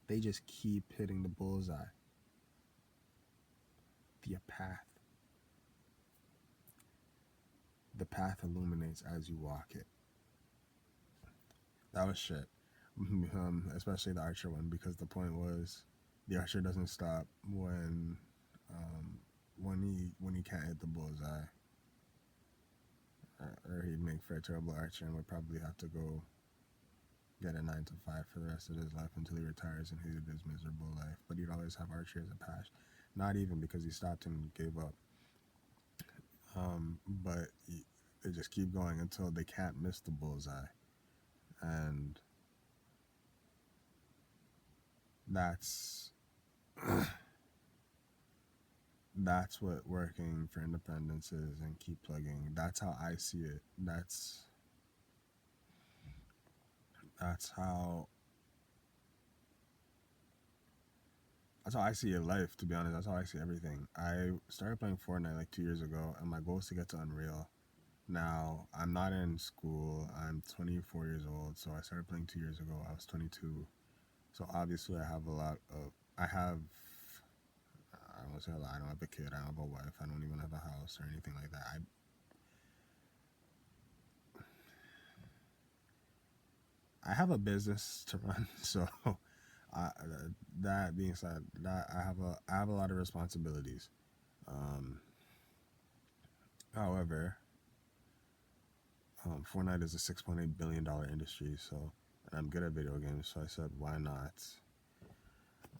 Speaker 1: They just keep hitting the bullseye. The path illuminates as you walk it. That was shit. Especially the archer one, because the point was the archer doesn't stop when he can't hit the bullseye, or he'd make for a terrible archer and would probably have to go get a 9 to 5 for the rest of his life until he retires and hated his miserable life. But he'd always have archery as a passion. Not even because he stopped and gave up. But they just keep going until they can't miss the bullseye. And that's what working for independence is, and keep plugging. That's how I see it. That's how I see your life, to be honest. That's how I see everything. I started playing Fortnite like 2 years ago, and my goal is to get to Unreal. Now, I'm not in school. I'm 24 years old, so I started playing 2 years ago. I was 22. So obviously, I have. I don't want to say a lot. I don't have a kid. I don't have a wife. I don't even have a house or anything like that. I have a business to run, so I, that being said, that I have a lot of responsibilities. Um, However, Fortnite is a $6.8 billion industry, so and I'm good at video games, so I said, why not?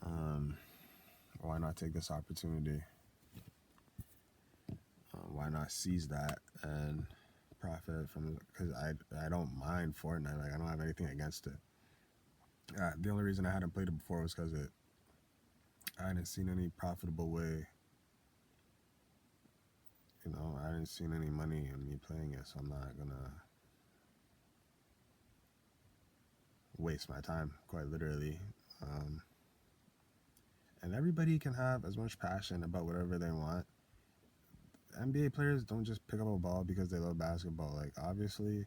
Speaker 1: Um, why not take this opportunity? Why not seize that and profit from it? Because I don't mind Fortnite. Like I don't have anything against it. The only reason I hadn't played it before was because I hadn't seen any profitable way. I hadn't seen any money in me playing it, so I'm not gonna waste my time, quite literally. Um, and everybody can have as much passion about whatever they want. NBA players don't just pick up a ball because they love basketball. Like obviously,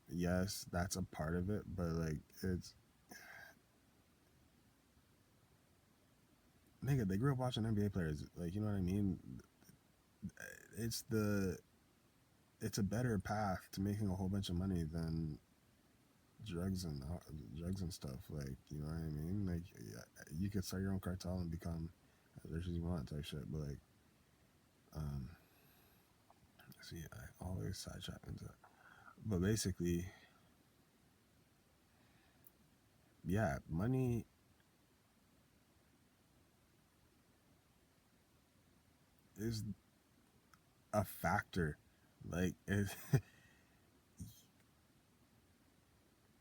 Speaker 1: yes, that's a part of it, but like it's nigga, they grew up watching NBA players. Like you know what I mean? It's the it's a better path to making a whole bunch of money than drugs and stuff. Like you know what I mean? Like yeah, you could start your own cartel and become as rich as you want type shit. But like, um, see, I always sidetrack into that. But basically, yeah, money is a factor. Like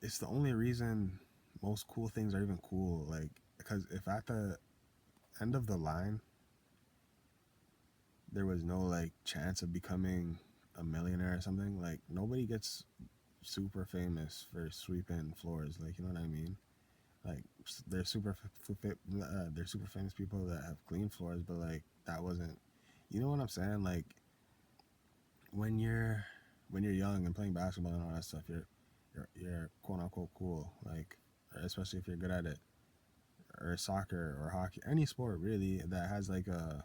Speaker 1: it's the only reason most cool things are even cool. Like because if at the end of the line there was no like chance of becoming a millionaire or something, like nobody gets super famous for sweeping floors. Like you know what I mean? Like they're super famous people that have clean floors, but like that wasn't. You know what I'm saying? Like when you're when you're young and playing basketball and all that stuff, you're quote unquote cool. Like especially if you're good at it, or soccer or hockey, any sport really that has like a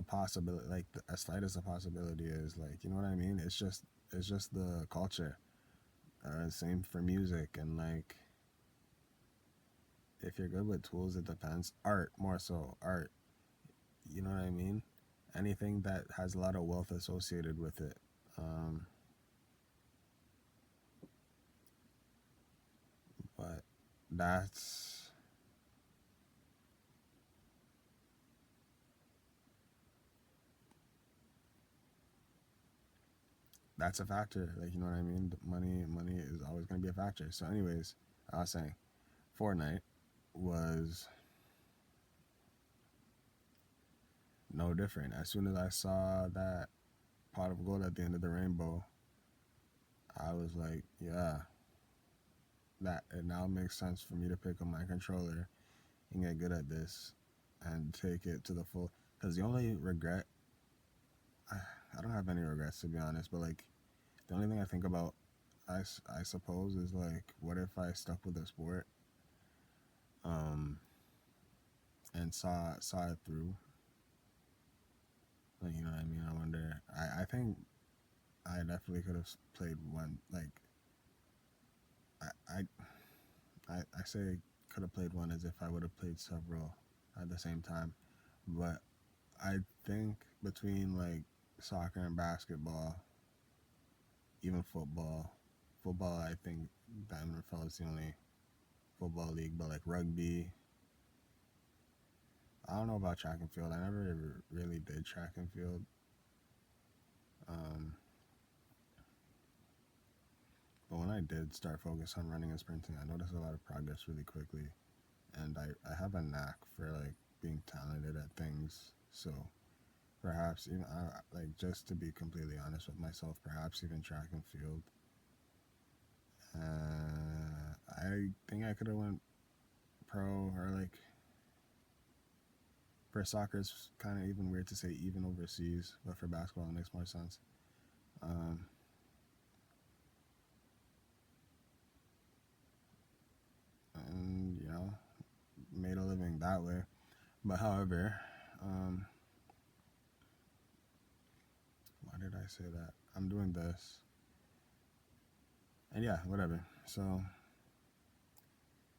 Speaker 1: possibility, like as slight as a possibility is, like you know what I mean. It's just the culture. Same for music and like if you're good with tools, it depends. Art more so art. You know what I mean? Anything that has a lot of wealth associated with it. Um, but that's that's a factor. Like you know what I mean? Money is always gonna be a factor. So, anyways, I was saying Fortnite was no different. As soon as I saw that pot of gold at the end of the rainbow, I was like, yeah, that it now makes sense for me to pick up my controller and get good at this and take it to the full. Because the only regret, I, I don't have any regrets to be honest, but like the only thing I think about, I suppose, is like, what if I stuck with the sport, um, and saw it through? Like, you know what I mean? I wonder. I think I definitely could have played one. Like, I I I say could have played one as if I would have played several at the same time, but I think between like soccer and basketball, even football, I think Diamond NFL is the only football league, but like rugby, I don't know about track and field. I never really did track and field. Um, but when I did start focus on running and sprinting, I noticed a lot of progress really quickly. And I have a knack for like being talented at things. So perhaps even like just to be completely honest with myself, perhaps even track and field. I think I could have went pro or like for soccer it's kind of even weird to say even overseas, but for basketball it makes more sense. Um, and made a living that way. But however, why did I say that? I'm doing this, and yeah, whatever. So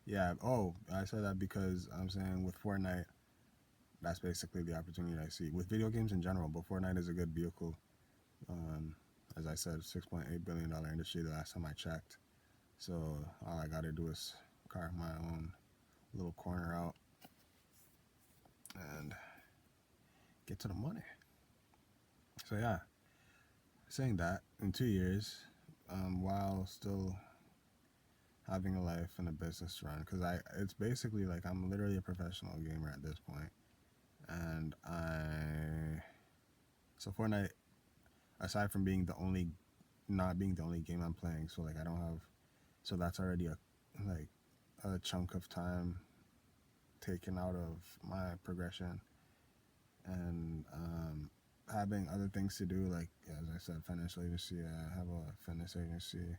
Speaker 1: yeah. Oh, I said that because I'm saying with Fortnite, that's basically the opportunity I see with video games in general. But Fortnite is a good vehicle. As I said, $6.8 billion industry the last time I checked. So all I gotta do is carve my own little corner out and get to the money. So yeah, saying that in 2 years, while still having a life and a business to run, because it's basically like I'm literally a professional gamer at this point, and so Fortnite, aside from being the only, not being the only game I'm playing, so like I don't have, so that's already a chunk of time taken out of my progression, and having other things to do, like as I said, financial agency. I have a fitness agency,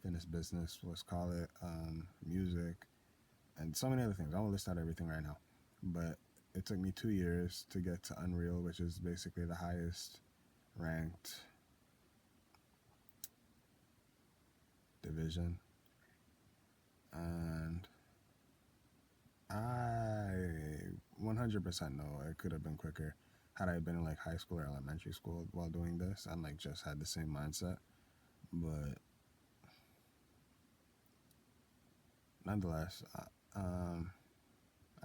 Speaker 1: fitness business, let's call it, music, and so many other things. I won't list out everything right now, but it took me 2 years to get to Unreal, which is basically the highest ranked division, and I 100% know it could have been quicker had I been in like high school or elementary school while doing this and like just had the same mindset. But nonetheless, I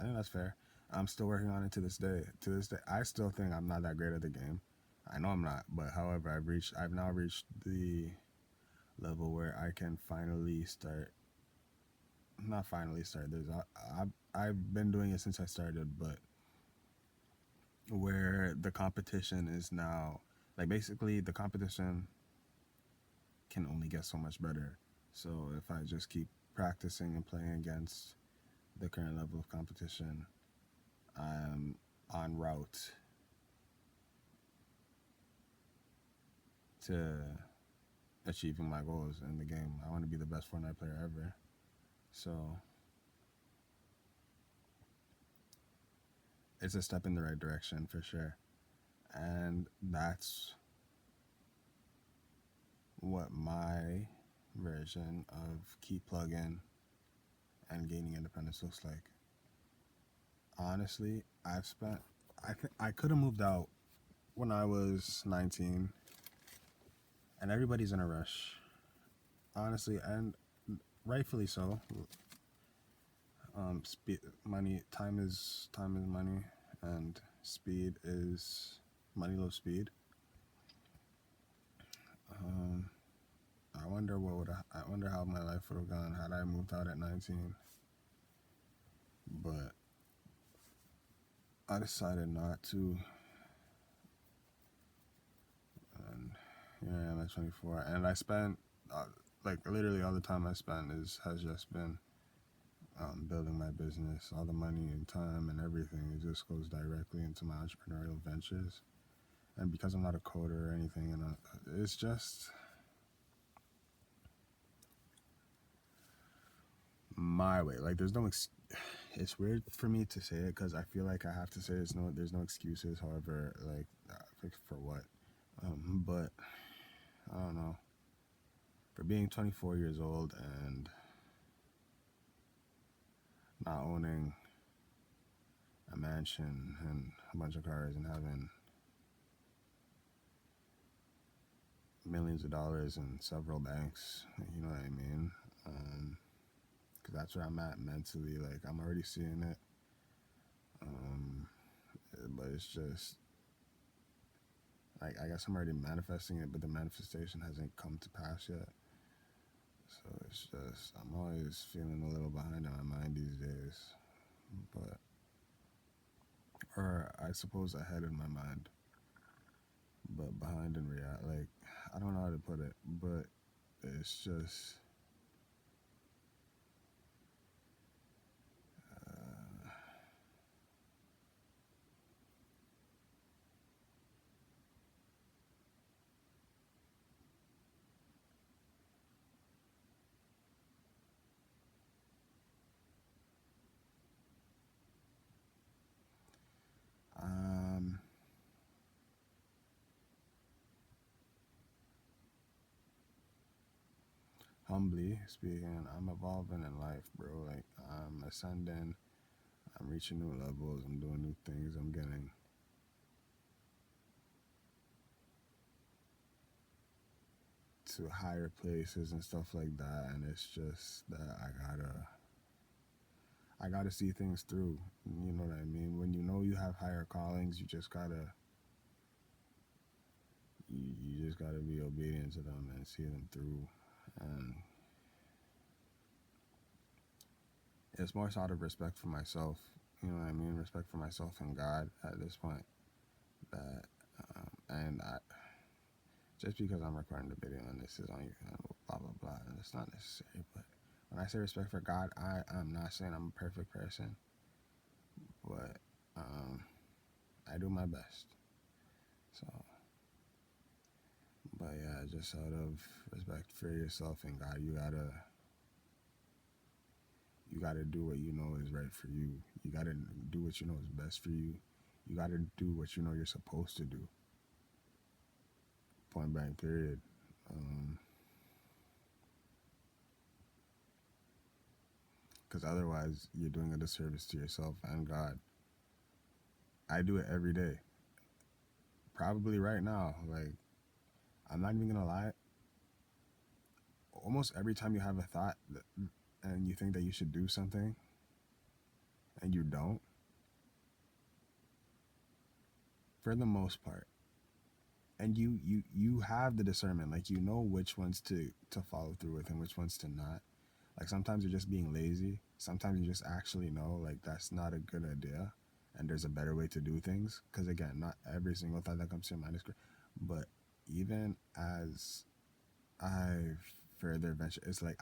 Speaker 1: think that's fair. I'm still working on it to this day. To this day, I still think I'm not that great at the game. I know I'm not, but however, I've now reached the level where I can finally start. Not finally start. I've been doing it since I started, but where the competition is now, like basically the competition can only get so much better. So if I just keep practicing and playing against the current level of competition, I'm on route to achieving my goals in the game. I want to be the best Fortnite player ever. So it's a step in the right direction for sure. And that's what my version of keep plugging and gaining independence looks like. Honestly, I could have moved out when I was 19, and everybody's in a rush. Honestly, and rightfully so. Time is money, and speed is money. Loves speed. I wonder how my life would have gone had I moved out at 19. But I decided not to, and here I am at 24. And I spent like literally all the time I spent has just been building my business. All the money and time and everything, it just goes directly into my entrepreneurial ventures. And because I'm not a coder or anything, and it's just my way. Like there's no it's weird for me to say it because I feel like I have to say there's no excuses. However, like for what? But I don't know. For being 24 years old and not owning a mansion and a bunch of cars and having millions of dollars in several banks, you know what I mean? Because that's where I'm at mentally. Like I'm already seeing it. But it's just like I guess I'm already manifesting it, but the manifestation hasn't come to pass yet. So it's just I'm always feeling a little behind on my mind these days, but or I suppose ahead in my mind, but behind in reality. Like I don't know how to put it, but it's just humbly speaking, I'm evolving in life, bro. Like, I'm ascending, I'm reaching new levels, I'm doing new things, I'm getting to higher places and stuff like that. And it's just that I gotta see things through. You know what I mean? When you know you have higher callings, you just gotta be obedient to them and see them through. And it's more so out of respect for myself. You know what I mean? Respect for myself and God at this point. That and I, just because I'm recording the video and this is on you, blah blah blah, and it's not necessary. But when I say respect for God, I'm not saying I'm a perfect person, but um, I do my best. So, but yeah, just out of respect for yourself and God, you gotta do what you know is right for you. You gotta do what you know is best for you. You gotta do what you know you're supposed to do. Point blank. Period. Because otherwise, you're doing a disservice to yourself and God. I do it every day. Probably right now. Like, I'm not even gonna lie. Almost every time you have a thought and you think that you should do something and you don't, for the most part, and you have the discernment, like you know which ones to follow through with and which ones to not. Like sometimes you're just being lazy. Sometimes you just actually know like that's not a good idea, and there's a better way to do things. Because again, not every single thought that comes to your mind is correct. But even as I further venture, it's like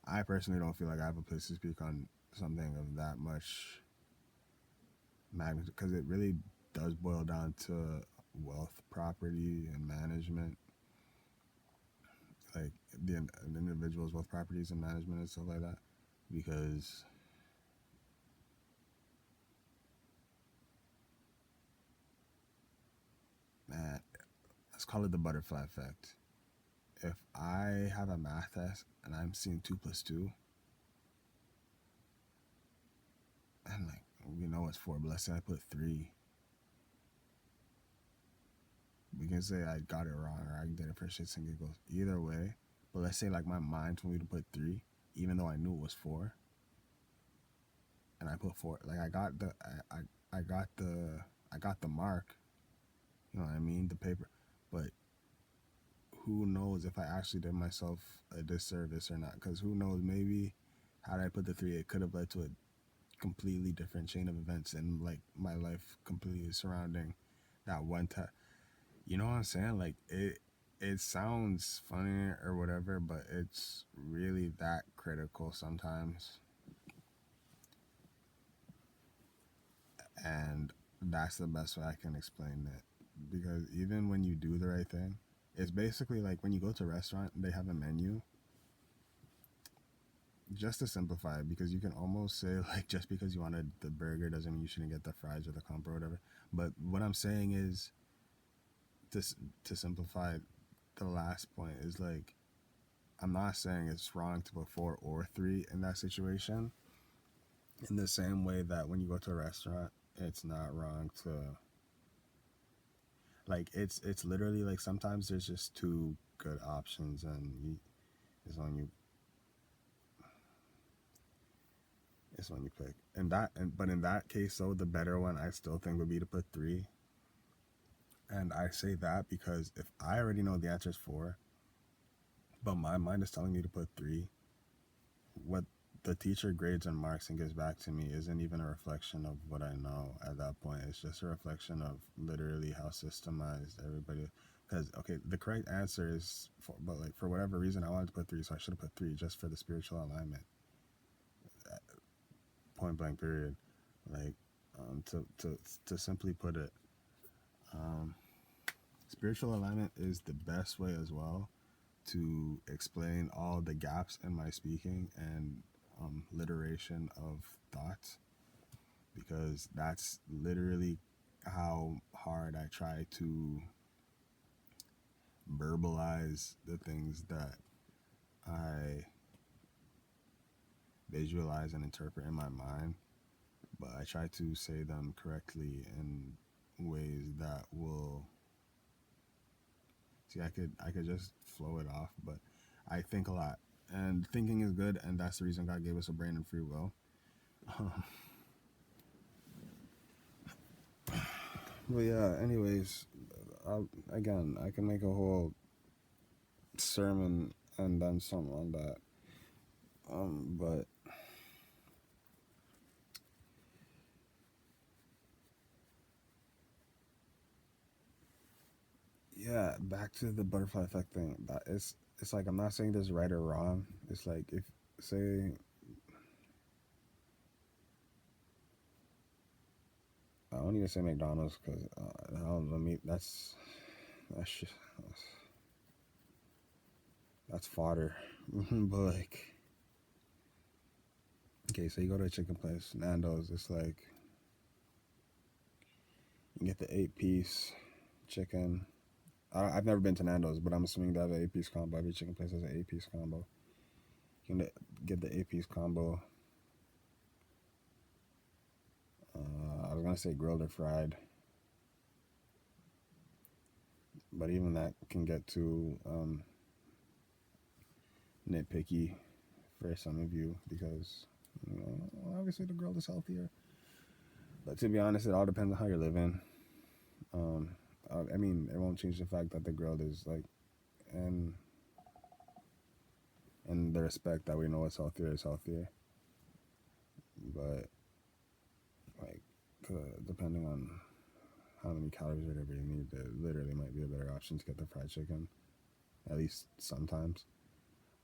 Speaker 1: I personally don't feel like I have a place to speak on something of that much magnitude because it really does boil down to wealth, property, and management. Like the individual's wealth, properties, and management and stuff like that. Because man, let's call it the butterfly effect. If I have a math test and I'm seeing 2 plus 2, and like we know it's 4, but let's say I put 3, we can say I got it wrong or I did it for shits and giggles. Either way, but let's say like my mind told me to put 3, even though I knew it was 4, and I put 4. Like I got the mark. You know what I mean? The paper, but who knows if I actually did myself a disservice or not? Because who knows? Maybe had I put the 3, it could have led to a completely different chain of events and like my life completely surrounding that one time. You know what I'm saying? Like it sounds funny or whatever, but it's really that critical sometimes. And that's the best way I can explain it. Because even when you do the right thing, it's basically like when you go to a restaurant, they have a menu. Just to simplify it, because you can almost say like just because you wanted the burger doesn't mean you shouldn't get the fries or the comp or whatever. But what I'm saying is to to simplify the last point is like I'm not saying it's wrong to put 4 or 3 in that situation. In the same way that when you go to a restaurant, it's not wrong to like it's literally like sometimes there's just 2 good options and it's on you it's when you pick. But in that case though, the better one I still think would be to put 3. And I say that because if I already know the answer is 4, but my mind is telling me to put 3, what the teacher grades and marks and gives back to me isn't even a reflection of what I know at that point. It's just a reflection of literally how systemized everybody. Because okay, the correct answer is, but like for whatever reason, I wanted to put 3, so I should have put 3 just for the spiritual alignment. Point blank. Period. Like to simply put it, um, spiritual alignment is the best way as well to explain all the gaps in my speaking and literation of thoughts, because that's literally how hard I try to verbalize the things that I visualize and interpret in my mind, but I try to say them correctly in ways that will see. I could just flow it off, but I think a lot, and thinking is good, and that's the reason God gave us a brain and free will. But yeah, anyways, again, I can make a whole sermon and then some on that. But yeah, back to the butterfly effect thing. That it's like I'm not saying there's right or wrong. It's like if say I don't even say McDonald's because I don't. I mean that's just, that's fodder. But like, okay, so you go to a chicken place, Nando's. It's like you get the 8-piece chicken. I've never been to Nando's, but I'm assuming they have an 8-piece combo. Every chicken place has an 8-piece combo. You can get the 8-piece combo. I was gonna say grilled or fried, but even that can get too nitpicky for some of you because obviously the grilled is healthier. But to be honest, it all depends on how you're living. Um, I mean, it won't change the fact that the grilled is like, and the respect that we know it's healthier is healthier. But like, depending on how many calories or whatever you need, there literally might be a better option to get the fried chicken, at least sometimes.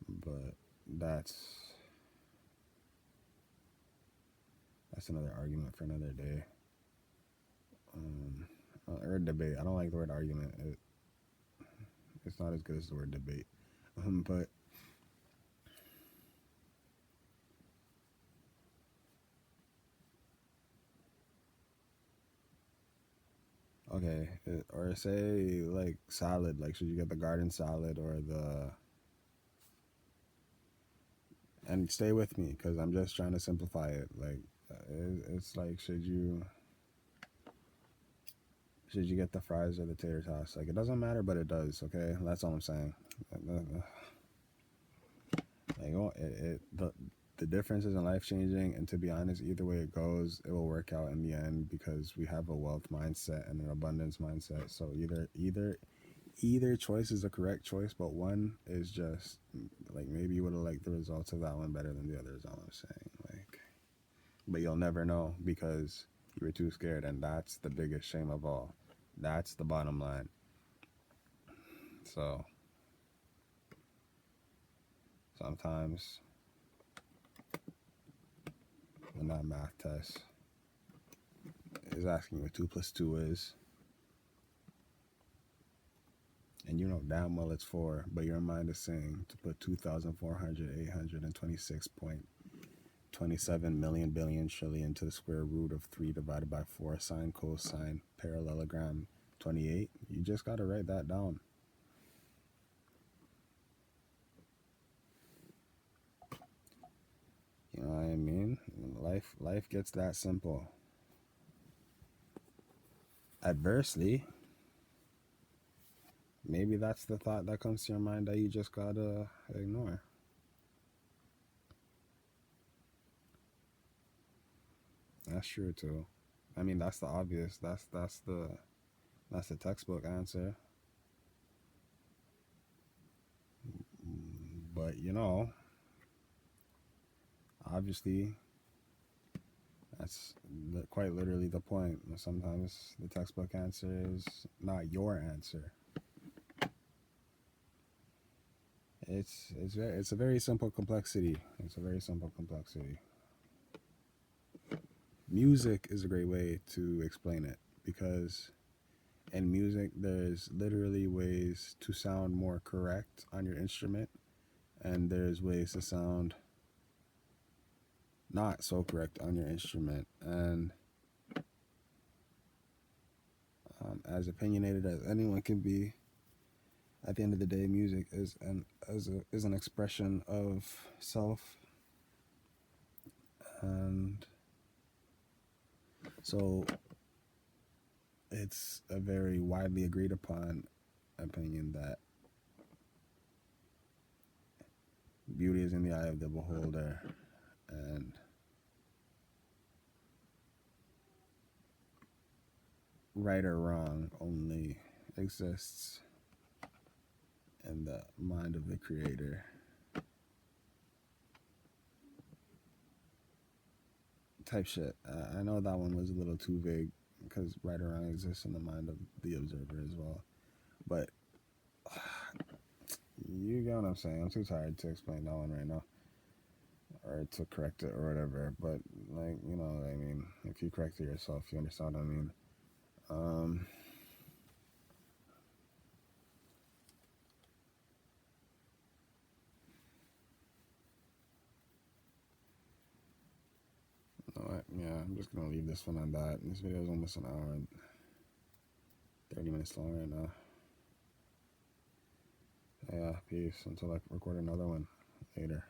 Speaker 1: But that's that's another argument for another day. Or debate. I don't like the word argument. It's not as good as the word debate. But okay, or say like salad. Like, should you get the garden salad or the? And stay with me because I'm just trying to simplify it. Like, it's like, should you get the fries or the tater tots? Like, it doesn't matter, but it does. Okay, that's all I'm saying. Like, the difference isn't life changing, and to be honest, either way it goes, it will work out in the end because we have a wealth mindset and an abundance mindset. So either choice is the correct choice, but one is just like maybe you would have liked the results of that one better than the other. Is all I'm saying. Like, but you'll never know because you were too scared, and that's the biggest shame of all. That's the bottom line. So sometimes when that math test is asking what 2 plus 2 is, and you know damn well it's 4, but your mind is saying to put 2,400,826.27 million billion trillion to the square root of 3 divided by 4 sine cosine parallelogram 28. You just got to write that down. You know what I mean? Life gets that simple. Adversely, maybe that's the thought that comes to your mind that you just gotta ignore. That's true too. I mean, that's the obvious. That's the textbook answer. But obviously, that's quite literally the point. Sometimes the textbook answer is not your answer. It's a very simple complexity. It's a very simple complexity. Music is a great way to explain it because in music there's literally ways to sound more correct on your instrument, and there's ways to sound not so correct on your instrument. And as opinionated as anyone can be,
Speaker 2: at the end of the day, music is an expression of self, and so it's a very widely agreed upon opinion that beauty is in the eye of the beholder, and right or wrong only exists in the mind of the creator. Type shit. I know that one was a little too vague because right or wrong exists in the mind of the observer as well. But you get what I'm saying. I'm too tired to explain that one right now or to correct it or whatever. But, like, you know what I mean. If you correct it yourself, you understand what I mean. Um, yeah, I'm just going to leave this one on that. This video is almost an hour and 30 minutes long right now. Yeah, peace. Until I record another one later.